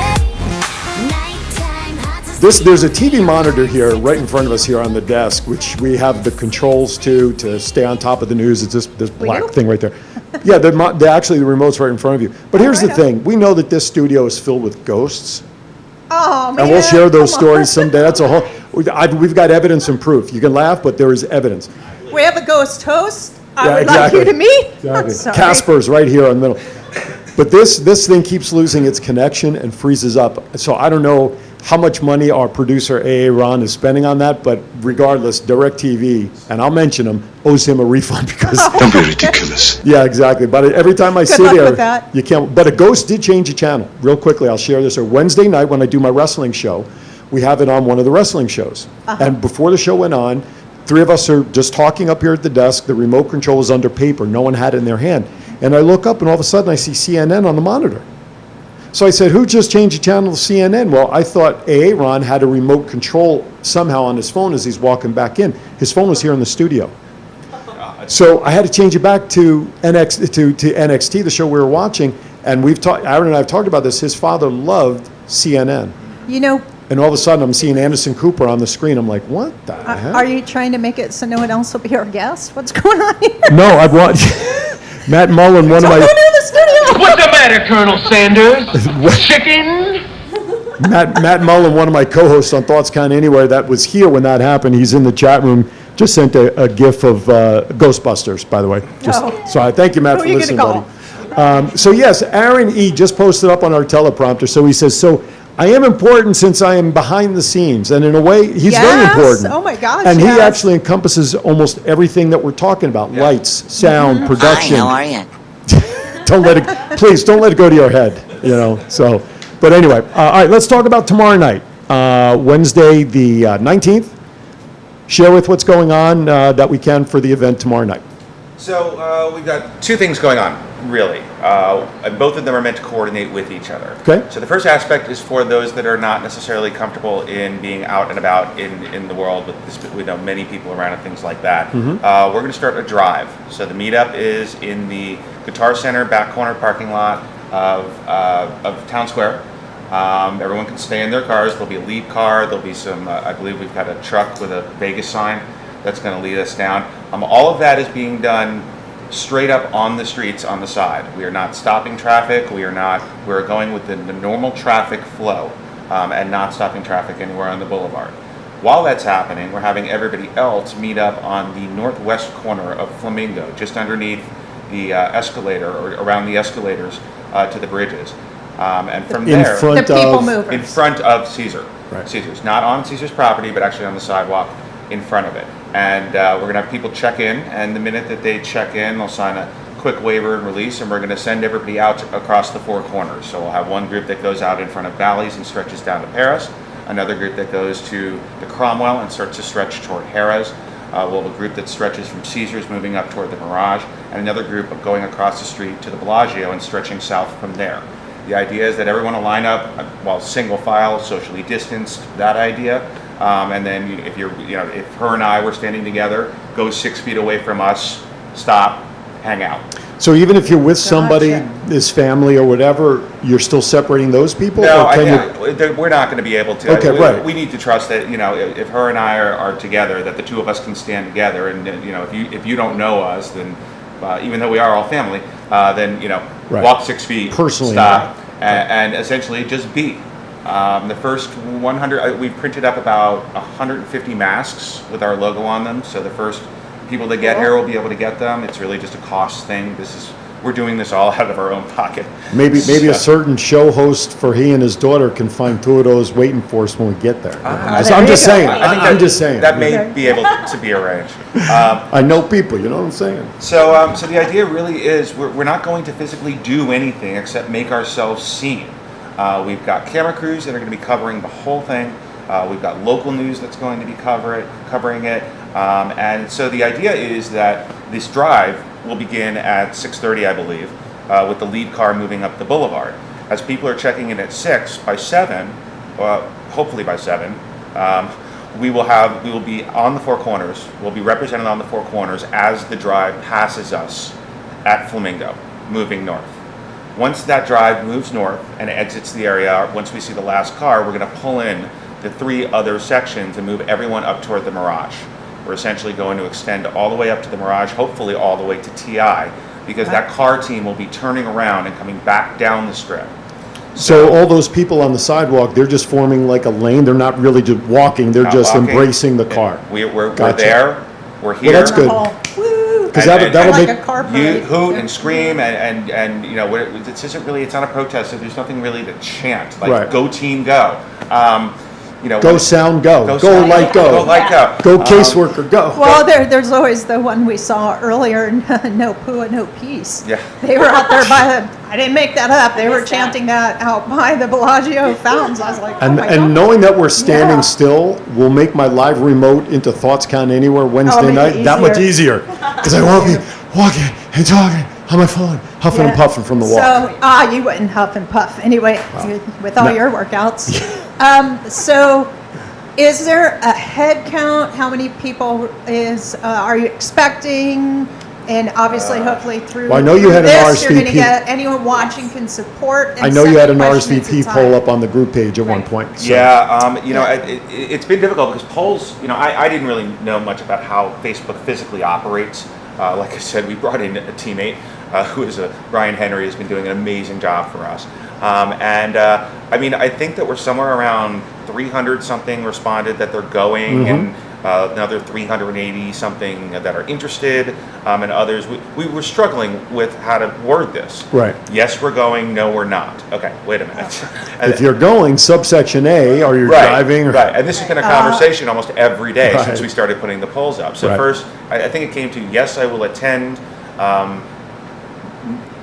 There's a TV monitor here right in front of us here on the desk, which we have the controls to stay on top of the news. It's this black thing right there. Yeah, actually the remote's right in front of you. But here's the thing. We know that this studio is filled with ghosts. Oh, man. And we'll share those stories someday. That's a whole, we've got evidence and proof. You can laugh, but there is evidence. We have a ghost host. I Yeah, would exactly. like you to meet. Exactly. Sorry. Casper's right here in the middle. But this thing keeps losing its connection and freezes up. So I don't know how much money our producer, A.A. Ron, is spending on that, but regardless, DirecTV, and I'll mention him, owes him a refund because... Don't be ridiculous. Yeah, exactly. But every time I sit luck there, with that. you can't... But a ghost did change the channel. Real quickly, I'll share this. Wednesday night when I do my wrestling show, we have it on one of the wrestling shows. And before the show went on, three of us are just talking up here at the desk. The remote control is under paper. No one had it in their hand. And I look up and all of a sudden I see CNN on the monitor. So I said, who just changed the channel to CNN? Well, I thought A.A. Ron had a remote control somehow on his phone as he's walking back in. His phone was here in the studio. So I had to change it back to NXT, the show we were watching. And Aaron and I have talked about this. His father loved CNN. You know, And all of a sudden I'm seeing Anderson Cooper on the screen. I'm like, what the heck? are you trying to make it so no one else will be our guest? What's going on here? No, I've watched Matt Mullen, one of Don't my... go near the studio. What's the matter, Colonel Sanders? Chicken? Matt Mullen, one of my co-hosts on Thoughts Count Anywhere, that was here when that happened. He's in the chat room. Just sent a GIF of Ghostbusters, by the way. So I thank you, Matt, Who for are you listening, gonna buddy. So yes, Aaron E. just posted up on our teleprompter. So he says, so I am important since I am behind the scenes. And in a way, he's very Yes. important. Oh my gosh, And he yes. actually encompasses almost everything that we're talking about. Lights, sound, production. Hi, how are you? Please don't let it go to your head, so, but anyway, all right, let's talk about tomorrow night, Wednesday, the 19th. Share with what's going on that we can for the event tomorrow night. So we've got two things going on, really. And both of them are meant to coordinate with each other. Okay. So the first aspect is for those that are not necessarily comfortable in being out and about in the world with this, we know many people around and things like that. We're going to start a drive. So the meetup is in the Guitar Center back corner parking lot of Town Square. Everyone can stay in their cars. There'll be a lead car. There'll be some, I believe we've got a truck with a Vegas sign that's going to lead us down. All of that is being done straight up on the streets on the side. We are not stopping traffic. We're going with the normal traffic flow and not stopping traffic anywhere on the boulevard. While that's happening, we're having everybody else meet up on the northwest corner of Flamingo, just underneath the escalator or around the escalators to the bridges. And from there, The people movers. in front of Caesar. Right. Caesar's not on Caesar's property, but actually on the sidewalk in front of it. And we're going to have people check in, and the minute that they check in, they'll sign a quick waiver and release, and we're going to send everybody out across the four corners. So we'll have one group that goes out in front of Bally's and stretches down to Paris, another group that goes to the Cromwell and starts to stretch toward Harrah's. We'll have a group that stretches from Caesar's moving up toward the Mirage, and another group of going across the street to the Bellagio and stretching south from there. The idea is that everyone will line up, while single file, socially distanced, that idea. And then if if her and I were standing together, go 6 feet away from us, stop, hang out. So even if you're with somebody, his family or whatever, you're still separating those people? No, Or can you- we're not going to be able to. Okay, right. We need to trust that if her and I are together, that the two of us can stand together. And if you don't know us, then even though we are all family, then Right. walk 6 feet, Personally, stop, right. and essentially just be. The first 100, we've printed up about 150 masks with our logo on them. So the first people that get here will be able to get them. It's really just a cost thing. We're doing this all out of our own pocket. Maybe a certain show host for he and his daughter can find two of those waiting for us when we get there. I'm just saying. I'm just saying. That may be able to be arranged. I know people, you know what I'm saying? So the idea really is we're not going to physically do anything except make ourselves seen. We've got camera crews that are going to be covering the whole thing. We've got local news that's going to be covering it. And so the idea is that this drive will begin at 6:30, I believe, with the lead car moving up the boulevard. As people are checking in at 6, by 7, hopefully by 7, we will be on the four corners. We'll be represented on the four corners as the drive passes us at Flamingo, moving north. Once that drive moves north and exits the area, once we see the last car, we're going to pull in the 3 other sections and move everyone up toward the Mirage. We're essentially going to extend all the way up to the Mirage, hopefully all the way to TI, because that car team will be turning around and coming back down the strip. So all those people on the sidewalk, they're just forming like a lane. They're not really just walking. They're just walking. embracing the car. We're Gotcha. there. We're here. Well, that's good. Oh, woo. Because And- that'll Like make a car You parade. hoot and scream and you know, this isn't really, it's not a protest, so there's nothing really to chant. Like, Right. go team, go. You know, go sound, go. Go sound, light, Go go. light, go. Go caseworker, go. Well, there's always the one we saw earlier, no poo and no peace. Yeah. They were out there by the, I didn't make that up, they were chanting that out by the Bellagio fountains. I was like, oh And, my and God. knowing that we're standing Yeah. still will make my live remote into Thoughts Count Anywhere Wednesday make night it that much easier. easier. Because I won't be walking and talking on my phone, huffing and Yeah. puffing from the walk. So, you wouldn't huff and puff anyway, with all No. your workouts. So, is there a head count? How many people are you expecting? And obviously, hopefully through Well, I know you had an this, you're going to RSVP. get anyone watching can support. I and know you send had an questions RSVP at poll time. up on the group page at one Right. point. so- Yeah, you know, it's been difficult because polls, you know, I didn't really know much about how Facebook physically operates. Like I said, we brought in a teammate who is Brian Henry, has been doing an amazing job for us. I mean, I think that we're somewhere around 300 something responded that they're going, and another 380 something that are interested, and others. We were struggling with how to word this. Right. Yes, we're going. No, we're not. Okay, wait a minute. If you're going, subsection A, are you driving? Or, Right, and this has been a conversation almost every day Right. since we started putting the polls up. So Right. first, I think it came to, yes, I will attend.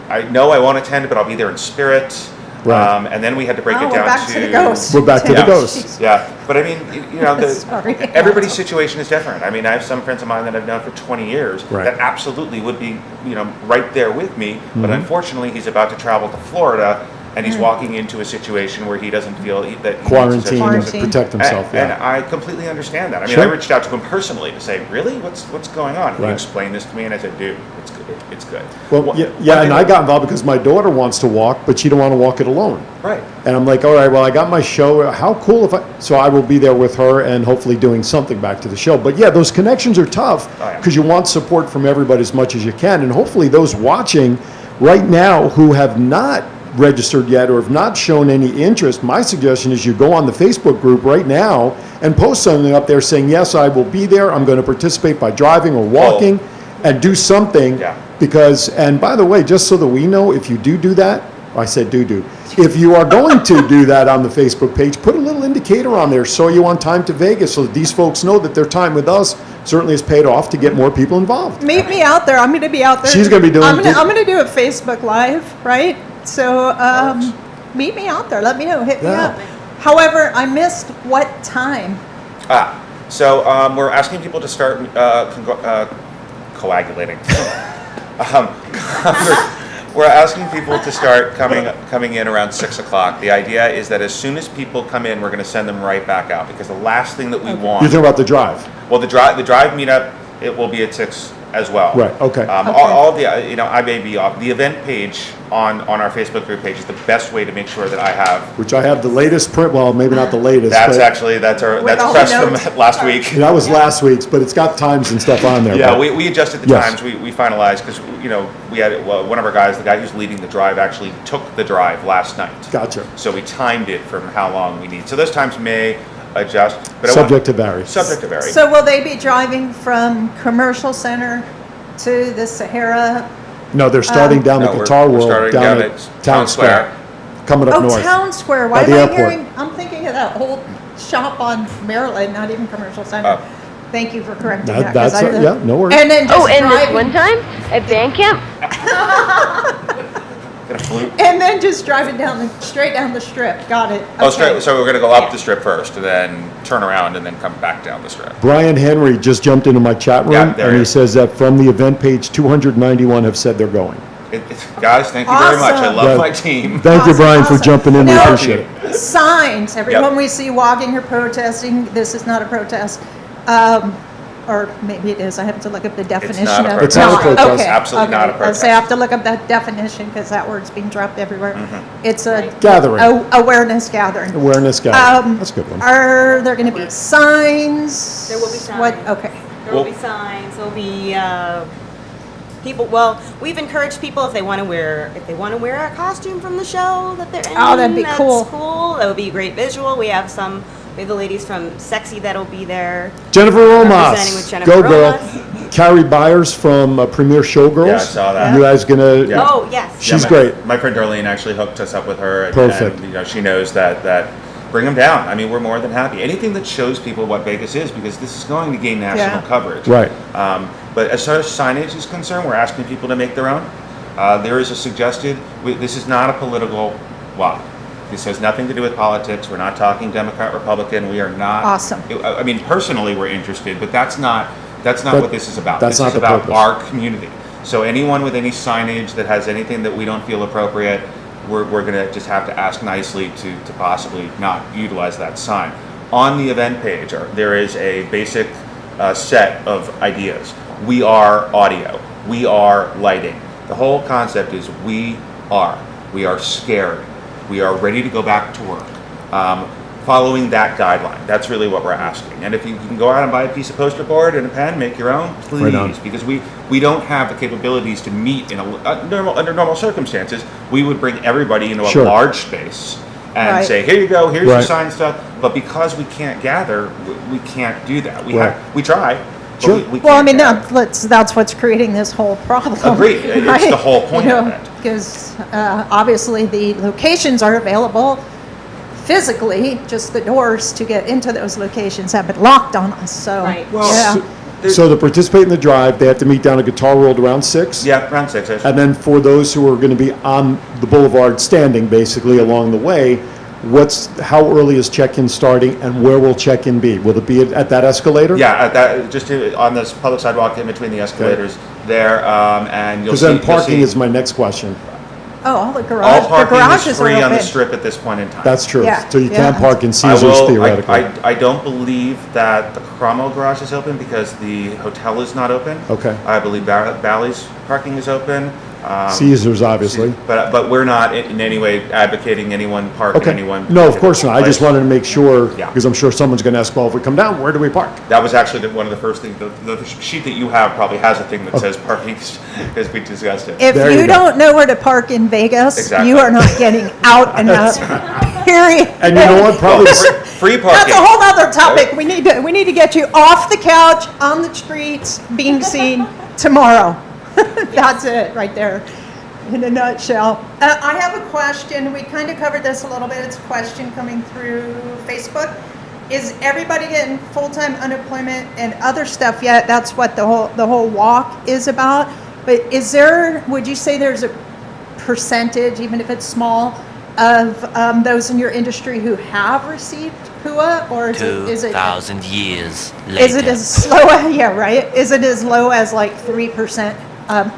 I know I won't attend, but I'll be there in spirit. Right. And then we had to break Oh, it we're down back to the ghost. We're back to the Yeah. ghosts. Yeah, but I mean, you know, Sorry. everybody's situation is different. I mean, I have some friends of mine that I've known for 20 years Right. that absolutely would be, you know, right there with me. But Mm-hmm. unfortunately, he's about to travel to Florida, and he's walking into a situation where he doesn't feel that he needs to- Quarantine, Quarantine. protect himself. and Yeah. I completely understand that. I mean, Sure. I reached out to him personally to say, really, what's going on? He Right. explained this to me, and I said, dude, it's good. It's good. Well, One- yeah, one and thing I that- got involved because my daughter wants to walk, but she don't want to walk it alone. right. And I'm like, all right, well, I got my show. How cool if so I will be there with her and hopefully doing something back to the show. But yeah, those connections are tough Oh, yeah. because you want support from everybody as much as you can. And hopefully those watching right now who have not registered yet or have not shown any interest, my suggestion is you go on the Facebook group right now and post something up there saying, yes, I will be there. I'm going to participate by driving or walking and do something. Yeah. Because, and by the way, just so that we know, if you do that, I said do. If you are going to do that on the Facebook page, put a little indicator on there, show you on Time2Vegas, so that these folks know that their time with us certainly has paid off to get more people involved. Meet me out there. I'm going to be out there. She's gonna be doing- I'm going to do a Facebook Live, right? So meet me out there. Let me know. Hit me Yeah. up. However, I missed what time. So we're asking people to start coagulating. We're asking people to start coming in around 6 o'clock. The idea is that as soon as people come in, we're going to send them right back out, because the last thing that we want. You're talking about the drive. Well, the drive meetup, it will be at 6 as well. Right, okay. All of the, you know, I may be off. The event page on our Facebook group page is the best way to make sure that I have. Which I have the latest print, well, maybe not the latest. That's but actually, that's all press the notes. from last week. that was last week's, but it's got times and stuff on there. Yeah, but- we adjusted the Yes. times. We finalized because, you know, we had one of our guys, the guy who's leading the drive, actually took the drive last night. Gotcha. So we timed it from how long we need. So those times may adjust. But Subject to vary. Subject to vary. So will they be driving from Commercial Center to the Sahara? No, they're starting down No, the we're- Guitar we're World starting down down at at Town Square, coming up Oh, north. Town Square. Why By am the I airport. hearing? I'm thinking of that old shop on Maryland, not even Commercial Center. Oh. Thank you for correcting That- that. 'cause that's I a- didn't- yeah, no worries. And then just Oh, and this driving, one time at band camp, Gonna flute. and then just driving straight down the strip. Got it. Oh, Okay. straight. So we're gonna go up Yeah. the strip first, and then turn around, and then come back down the strip. Brian Henry just jumped into my chat room, Yeah, there and he he is. says that from the event page, 291 have said they're going. Guys, thank you very much. I Awesome. love Yeah. my team. Thank you, Brian, for Awesome. jumping in. We Now, appreciate it. Signs. Everyone Yep. we see walking or protesting. This is not a protest. or maybe it is, I have to look up the definition not a of. protest. It's not a protest. Okay, Absolutely not a okay. So I have to look up that definition because that word's being dropped everywhere. It's a Gathering. awareness gathering. Awareness gathering. That's a good one. Are there going to be signs? There will be signs. What? Okay. There will be signs. There will be people. Well, we've encouraged people if they want to wear a costume from the show that they're in. Oh, that'd be that's cool. Cool. That would be a great visual. We have the ladies from Sexy that'll be there. Jennifer Representing with Romas. Jennifer Go, girl. Romas. Carrie Byers from Premier Showgirls. Yeah, I saw that. You guys gonna? Yeah. Oh yes. She's my, great. My friend Darlene actually hooked us up with her. And, Perfect. And, she knows that bring them down. I mean, we're more than happy. Anything that shows people what Vegas is, because this is going to gain national coverage. Right. But as far as signage is concerned, we're asking people to make their own. There is a suggested. This is not a political walk. This has nothing to do with politics. We're not talking Democrat, Republican. We are not. Awesome. I mean, personally, we're interested, but that's not what this is about. That's this not is the about purpose. our community. So anyone with any signage that has anything that we don't feel appropriate, we're going to just have to ask nicely to possibly not utilize that sign. On the event page, there is a basic set of ideas. We are audio. We are lighting. The whole concept is we are scared. We are ready to go back to work. Following that guideline, that's really what we're asking. And if you can go out and buy a piece of poster board and a pen, make your own, please, Right on. because we don't have the capabilities to meet under normal circumstances. We would bring everybody into a Sure. large space and Right. say, here you go, here's Right. your sign stuff. But because we can't gather, we can't do that. Right. We try. But Sure. we Well, I can't mean, gather. that's what's creating this whole problem. Agreed. It's the whole point of it. Because obviously the locations are available physically, just the doors to get into those locations have been locked on us, so. Right. Yeah. So to participate in the drive, they have to meet down at Guitar World around 6. Yeah, around 6-ish. And then for those who are going to be on the boulevard standing basically along the way, how early is check-in starting and where will check-in be? Will it be at that escalator? Yeah, on this public sidewalk in between the escalators there, and you'll Because see. then you'll parking see is my next question. Oh, all the all the parking is garages are free on the open. strip at this point in time. That's true. Yeah, So you yeah. can't park in I Caesars will. theoretically. I don't believe that the Cromwell garage is open because the hotel is not open. Okay. I believe Bally's parking is open. Caesars, obviously. But we're not in any way advocating anyone park in Okay. anyone. No, of course not. I just place. wanted to make sure, Yeah. because I'm sure someone's going to ask, well, if we come down, where do we park? That was actually one of the first things. The sheet that you have probably has a thing that says parking, because we discussed it. If There you you go. don't know where to park in Vegas, Exactly. you are not getting out enough, period. And you know what? Probably. Free parking. That's a whole other topic. We need to get you off the couch, on the streets, being seen tomorrow. That's it, right there, in a nutshell. I have a question. We kind of covered this a little bit. It's a question coming through Facebook. Is everybody getting full-time unemployment and other stuff yet? That's what the whole walk is about. But would you say there's a percentage, even if it's small, of those in your industry who have received PUA, or is it 2,000 years later. is it as slow? Yeah, right. Is it as low as like 3%?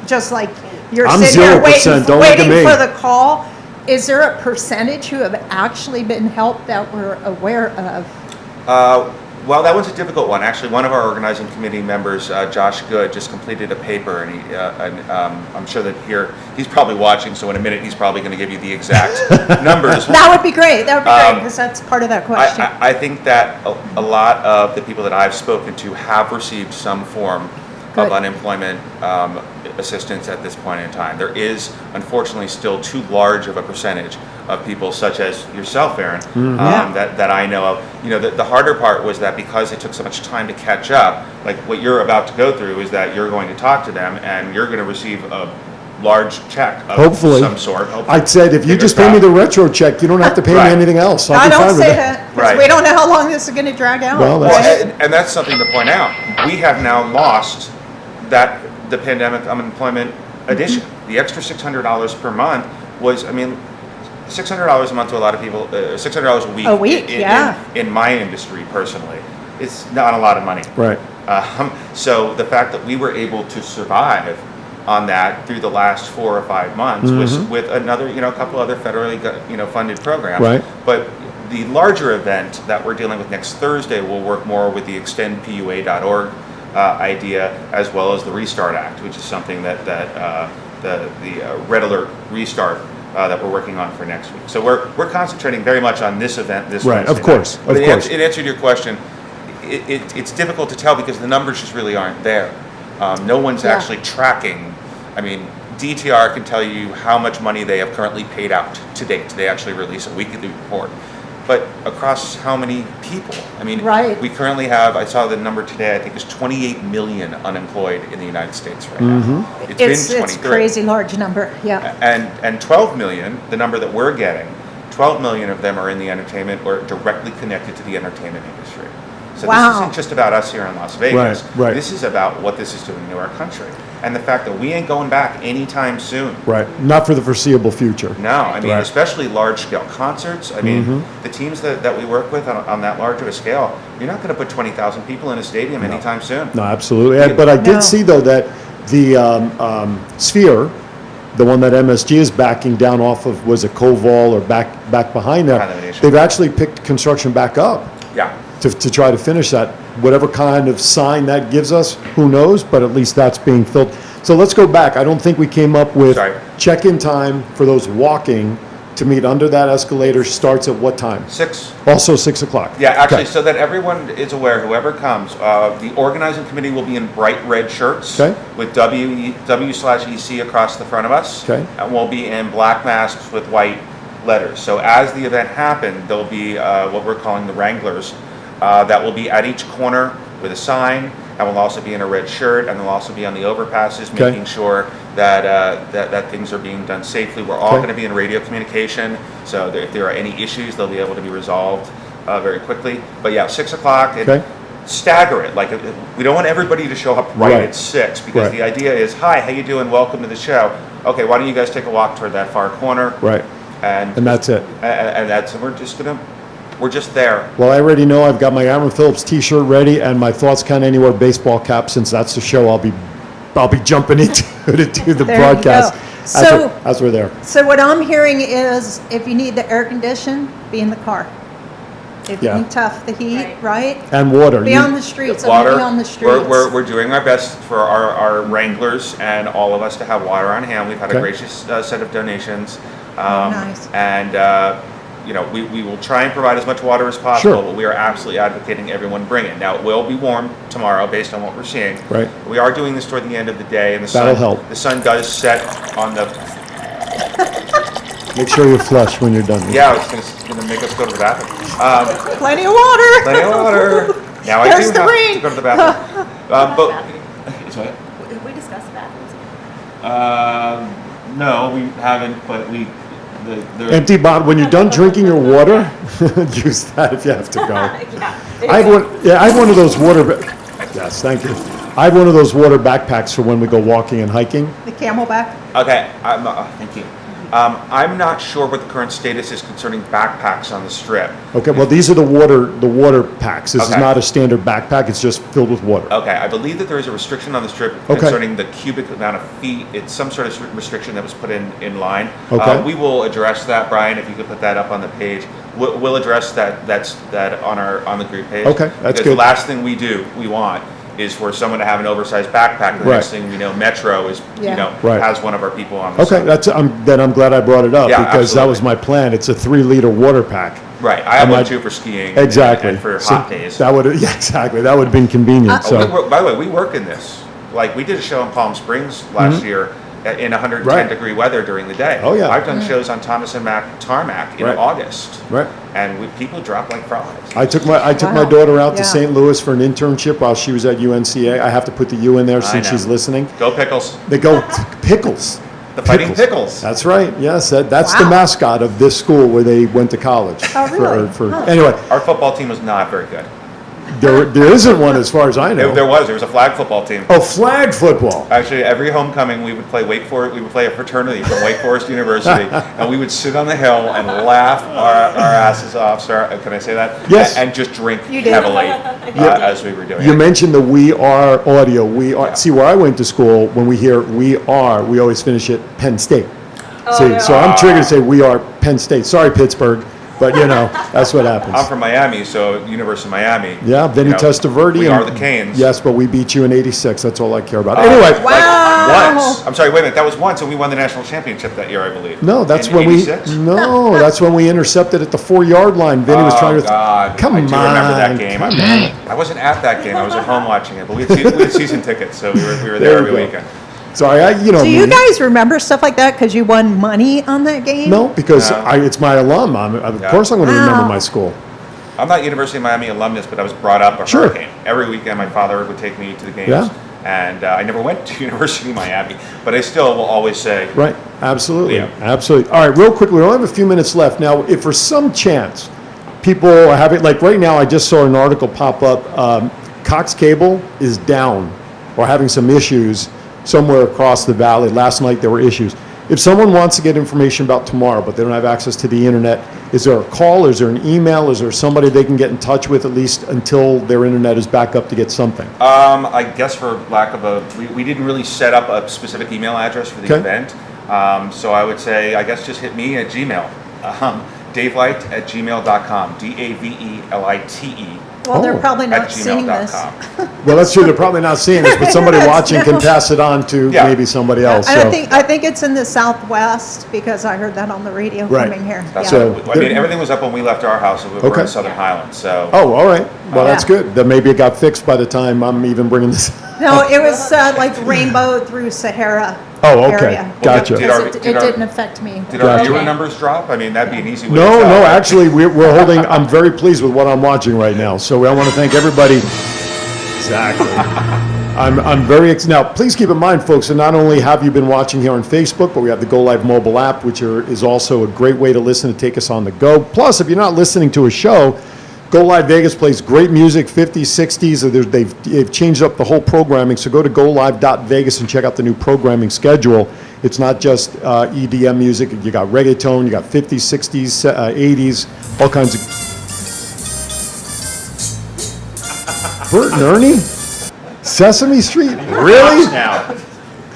Just like you're I'm sitting there 0%, don't look at waiting me. for the call. Is there a percentage who have actually been helped that we're aware of? Well, that was a difficult one. Actually, one of our organizing committee members, Josh Good, just completed a paper, and I'm sure that he's probably watching. So in a minute, he's probably going to give you the exact numbers. That would be great. That would be great because that's part of that question. I think that a lot of the people that I've spoken to have received some form Good. of unemployment assistance at this point in time. There is, unfortunately, still too large of a percentage of people, such as yourself, Aaron, Yeah. that I know of. You know, the harder part was that because it took so much time to catch up, like what you're about to go through is that you're going to talk to them and you're going to receive a large check of Hopefully. some sort. I said, if you Fingers just pay me crossed. the retro check, you don't have to pay Right. me anything else. I'll I be don't fine with say it. that because Right. we don't know how long this is going to drag out. Well, Well, that's- and that's something to point out. We have now lost the pandemic unemployment addition. The extra $600 per month was, I mean, $600 a month to a lot of people, $600 a week. A week, yeah. In my industry personally, it's not a lot of money. Right. So the fact that we were able to survive on that through the last 4 or 5 months was with another, a couple other federally, funded programs. Right. But the larger event that we're dealing with next Thursday will work more with the extendpua.org idea, as well as the Restart Act, which is something that the Red Alert Restart that we're working on for next week. So we're concentrating very much on this event this Right, Wednesday of course, night. But of course. In answer to your question, it's difficult to tell because the numbers just really aren't there. No one's actually tracking. I mean, DTR can tell you how much money they have currently paid out to date. They actually release a weekly report. But across how many people? I mean, we currently have, I saw the number today, I think it's 28 million unemployed in the United States right now. It's been 23. It's a crazy large number, yeah. And 12 million, the number that we're getting, 12 million of them are in the entertainment or directly connected to the entertainment industry. So this isn't just about us here in Las Vegas. Right. This is about what this is doing to our country. And the fact that we ain't going back anytime soon. Right. Not for the foreseeable future. No, I mean, especially large-scale concerts. I mean, the teams that we work with on that large of a scale, you're not going to put 20,000 people in a stadium anytime soon. No, absolutely. But I did see, though, that the Sphere, the one that MSG is backing down off of, was it Koval or back behind there, they've actually picked construction back up. Yeah. To try to finish that. Whatever kind of sign that gives us, who knows, but at least that's being filled. So let's go back. I don't think we came up with check-in time for those walking to meet under that escalator starts at what time? 6. Also 6 o'clock. Yeah, actually, so that everyone is aware, whoever comes, the organizing committee will be in bright red shirts with W/EC across the front of us. And we'll be in black masks with white letters. So as the event happens, there'll be what we're calling the Wranglers that will be at each corner with a sign, and will also be in a red shirt, and they'll also be on the overpasses, making sure that that things are being done safely. We're all going to be in radio communication, so that if there are any issues, they'll be able to be resolved very quickly. But yeah, 6 o'clock, and stagger it. Like, we don't want everybody to show up right at 6, because the idea is, hi, how you doing? Welcome to the show. Okay, why don't you guys take a walk toward that far corner? Right. And that's it. And we're just there. Well, I already know I've got my Aaron Phillips T-shirt ready and my Thoughts Count Anywhere baseball cap. Since that's the show, I'll be jumping into to do the broadcast. So as we're there. So what I'm hearing is, if you need the air condition, be in the car. If you need the heat, right? And water. Be on the streets. Water. Be on the streets. We're doing our best for our Wranglers and all of us to have water on hand. We've had a gracious set of donations. Nice. And we will try and provide as much water as possible, but we are absolutely advocating everyone bring it. Now, it will be warm tomorrow based on what we're seeing. Right. We are doing this toward the end of the day, and That'll help. The sun does set on the... Make sure you flush when you're done. Yeah, it's going to make us go to the bathroom. Plenty of water. Plenty of water. Now I do have to go to the bathroom. Did we discuss the bathrooms? No, we haven't, but the empty bottle. When you're done drinking your water, use that if you have to go. I have one of those water. Yes, thank you. I have one of those water backpacks for when we go walking and hiking. The Camelback. Okay, thank you. I'm not sure what the current status is concerning backpacks on the Strip. Okay, well, these are the water packs. This is not a standard backpack. It's just filled with water. Okay, I believe that there is a restriction on the Strip concerning the cubic amount of feet. It's some sort of restriction that was put in line. Okay. We will address that, Brian, if you could put that up on the page. We'll address that on the group page. Okay, that's good. The last thing we want is for someone to have an oversized backpack. The next thing we know, Metro is has one of our people on the side. Then I'm glad I brought it up because absolutely. that was my plan. It's a 3-liter water pack. Right, I have one too for skiing. Exactly. And for hot days. That would exactly. That would have been convenient. By the way, we work in this. Like, we did a show in Palm Springs last year in 110 degree weather during the day. Oh yeah. I've done shows on Thomas and Mack tarmac in August. Right. And people drop like frogs. I took my daughter out to St. Louis for an internship while she was at UNCA. I have to put the U in there since she's listening. Go Pickles. They go Pickles. The Fighting Pickles. That's right. Yes, that's the mascot of this school where they went to college. Oh, really? Anyway, our football team was not very good. There isn't one as far as I know. There was a flag football team. Oh, flag football. Actually, every homecoming we would play Wake Forest. We would play a fraternity from Wake Forest University, and we would sit on the hill and laugh our asses off. Sorry, can I say that? Yes. And just drink heavily as we were doing it. You mentioned the We Are audio. We are. See, where I went to school, when we hear We Are, we always finish it Penn State. So I'm triggered to say We Are Penn State. Sorry, Pittsburgh. But, that's what happens. I'm from Miami, so University of Miami. Yeah, Vinny Testaverde. We are the Canes. Yes, but we beat you in '86. That's all I care about. Anyway. Wow. Once. I'm sorry, wait a minute. That was once, and we won the national championship that year, I believe. No, that's In when 86? that's when we intercepted at the 4-yard line. Vinny was trying to. God. Come I do on. remember that game. I wasn't at that game. I was at home watching it, but we had season tickets, so we were there every weekend. Sorry, Do you guys remember stuff like that because you won money on that game? No, because it's my alum. Of course I'm going to remember my school. I'm not University of Miami alumnus, but I was brought up a Hurricane. Every weekend, my father would take me to the games. Yeah. And I never went to University of Miami, but I still will always say. Right, absolutely. Yeah. Absolutely. All right, real quickly, we only have a few minutes left. Now, if for some chance people have it, like right now, I just saw an article pop up. Cox Cable is down or having some issues somewhere across the valley. Last night there were issues. If someone wants to get information about tomorrow, but they don't have access to the internet, is there a call? Is there an email? Is there somebody they can get in touch with at least until their internet is back up to get something? I guess for lack of we didn't really set up a specific email address for the event. So I would say, I guess just hit me at Gmail. davelight@gmail.com. DAVELITE. Well, they're probably at not seeing this. gmail.com. Well, that's true. They're probably not seeing this, but somebody watching can pass it on to maybe somebody else. And So. I think it's in the Southwest because I heard that on the radio Right. coming here. That's Yeah. what, I mean, everything was up when we left our house. We were in Southern Highlands, so. Oh, all right. Well, that's Yeah. good. Then maybe it got fixed by the time I'm even bringing this. No, it was like rainbow through Sahara Oh, okay. area. Gotcha. It didn't affect me. Did our Gotcha. viewer numbers drop? I mean, that'd be an easy way to No, tell. no, actually, we're holding, I'm very pleased with what I'm watching right now. So I want to thank everybody. Exactly. I'm very, now, please keep in mind, folks, that not only have you been watching here on Facebook, but we have the Go Live mobile app, which is also a great way to listen and take us on the go. Plus, if you're not listening to a show, Go Live Vegas plays great music, 50s, 60s. They've changed up the whole programming. So go to golive.vegas and check out the new programming schedule. It's not just EDM music. You got reggaeton, you got 50s, 60s, 80s, all kinds of. Bert and Ernie? Sesame Street? Really? Now.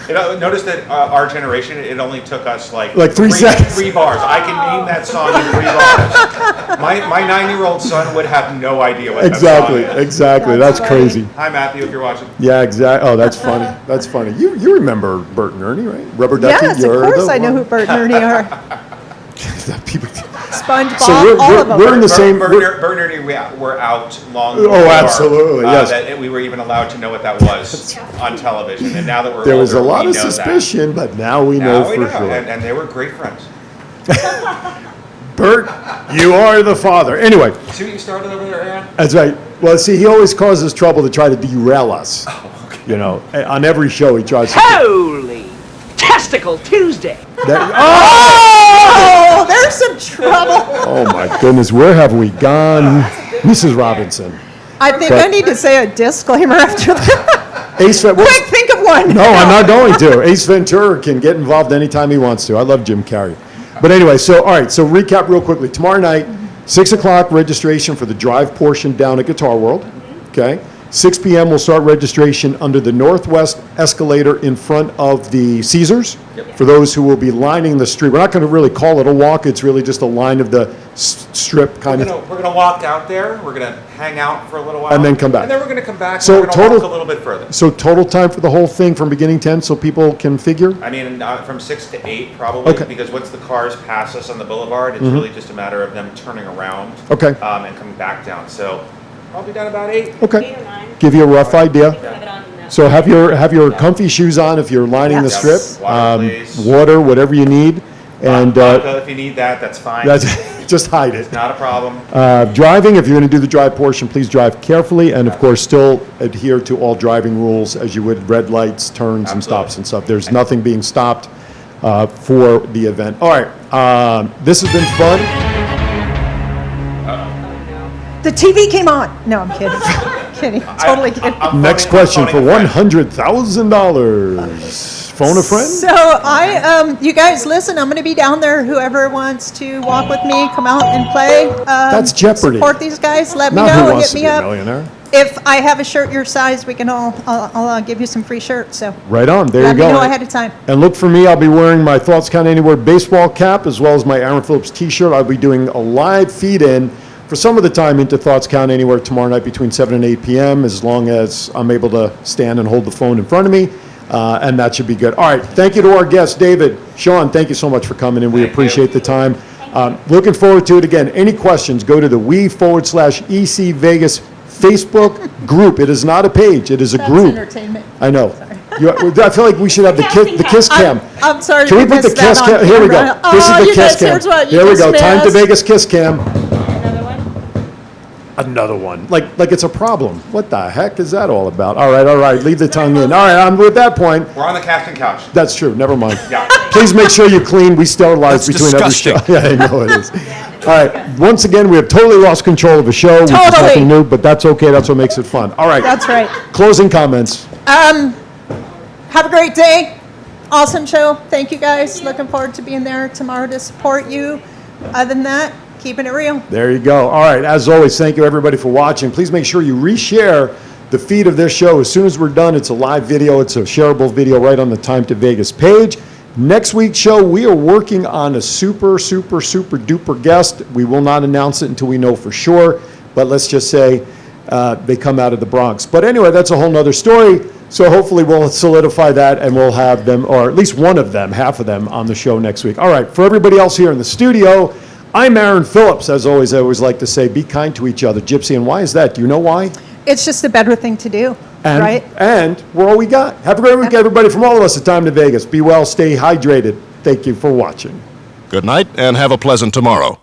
Notice that our generation, it only took us like 3 seconds. 3 bars. I can name that song in 3 bars. My 9-year-old son would have no idea what that song is. Exactly. That's crazy. Hi, Matthew, if you're watching. Yeah, exactly. Oh, that's funny. That's funny. You remember Bert and Ernie, right? Rubber Ducky. Yes, of course I know who Bert and Ernie are. SpongeBob, all of them. We're in the same. Bert and Ernie were out long before. Oh, absolutely, yes. That we were even allowed to know what that was on television, and now that we're There was a older, lot we of know suspicion, but now we Now know we for know, sure. and they were great friends. Bert, you are the father. Anyway, See what you started over there, Ann? that's right. Well, see, he always causes trouble to try to derail us. Oh, okay. You know, on every show he tries to. Holy Testicle Tuesday! Oh, there's some trouble. Oh my goodness, where have we gone, Mrs. Robinson? I think I need to say a disclaimer after that. Ace Ventura. Quick, think of one. No, I'm not going to. Ace Ventura can get involved anytime he wants to. I love Jim Carrey. But anyway, so all right, so recap real quickly. Tomorrow night, 6 o'clock registration for the drive portion down at Guitar World. Okay. 6 p.m. we'll start registration under the northwest escalator in front of the Caesars. For those who will be lining the street. We're not going to really call it a walk. It's really just a line of the strip kind of. We're gonna walk out there. We're gonna hang out for a little while, And then come back. And then we're gonna come back. So and we're gonna total- walk a little bit further. So total time for the whole thing from beginning 10 so people can figure? I mean, from 6 to 8 probably, Okay. because once the cars pass us on the boulevard, it's really just a matter of them turning around. Okay. And coming back down. So probably done about 8. Okay. 8 or 9. Give you a rough idea. Have it on now. So have your comfy shoes on if you're lining the Yes. strip. Water, please. Water, whatever you need. And Vodka, if you need that, that's fine. that's just hide it. not a problem. Driving, if you're going to do the drive portion, please drive carefully and of course still adhere to all driving rules as you would red lights, turns and stops and stuff. There's nothing being stopped for the event. All right, this has been fun. The TV came on. No, I'm kidding. Kidding. Totally kidding. I'm Next phoning- question for phoning a friend. $100,000. Phone a friend? So you guys listen, I'm going to be down there. Whoever wants to walk with me, come out and play. That's Jeopardy. Support these guys. Let me Not Who know. Wants Hit to me Be a up. Millionaire. if I have a shirt your size, I'll give you some free shirts. So Right on. There let you go. me know ahead of time. And look for me. I'll be wearing my Thoughts Count Anywhere baseball cap as well as my Aaron Phillips T-shirt. I'll be doing a live feed-in for some of the time into Thoughts Count Anywhere tomorrow night between 7 and 8 p.m. as long as I'm able to stand and hold the phone in front of me. And that should be good. All right. Thank you to our guests, David, Cian. Thank you so much for coming in. We appreciate the time. Looking forward to it. Again, any questions, go to the we/EC Vegas Facebook group. It is not a page. It is a That's group. entertainment. I know. I feel like we should have the kiss cam. I'm sorry. Can we to put the miss that kiss on cam? Here we go. camera. This is Oh, the you kiss guys, cam. here's what you Here we just go. Time to missed. Vegas kiss cam. Another one? Another one. Like it's a problem. What the heck is that all about? All right. Leave the tongue in. All right, I'm with that point. We're on the casting couch. That's true. Never mind. Yeah. Please make sure you clean. We sterilize That's between disgusting. every show. Yeah, I know it is. All right. Once again, we have totally lost control of the show, which is Totally. nothing new, but that's okay. That's what makes it fun. All right. That's right. Closing comments. Have a great day. Awesome show. Thank you guys. Looking forward to being there tomorrow to support you. Other than that, keeping it real. There you go. All right. As always, thank you everybody for watching. Please make sure you reshare the feed of this show. As soon as we're done, it's a live video. It's a shareable video right on the Time2Vegas page. Next week's show, we are working on a super duper guest. We will not announce it until we know for sure, but let's just say they come out of the Bronx. But anyway, that's a whole nother story. So hopefully we'll solidify that and we'll have them, or at least one of them, half of them, on the show next week. All right, for everybody else here in the studio, I'm Aaron Phillips. As always, I always like to say, be kind to each other. Gypsy, and why is that? Do you know why? It's just a better thing to do, And, right? And we're all we got. Have a great week, everybody. From all of us at Time2Vegas. Be well, stay hydrated. Thank you for watching. Good night and have a pleasant tomorrow.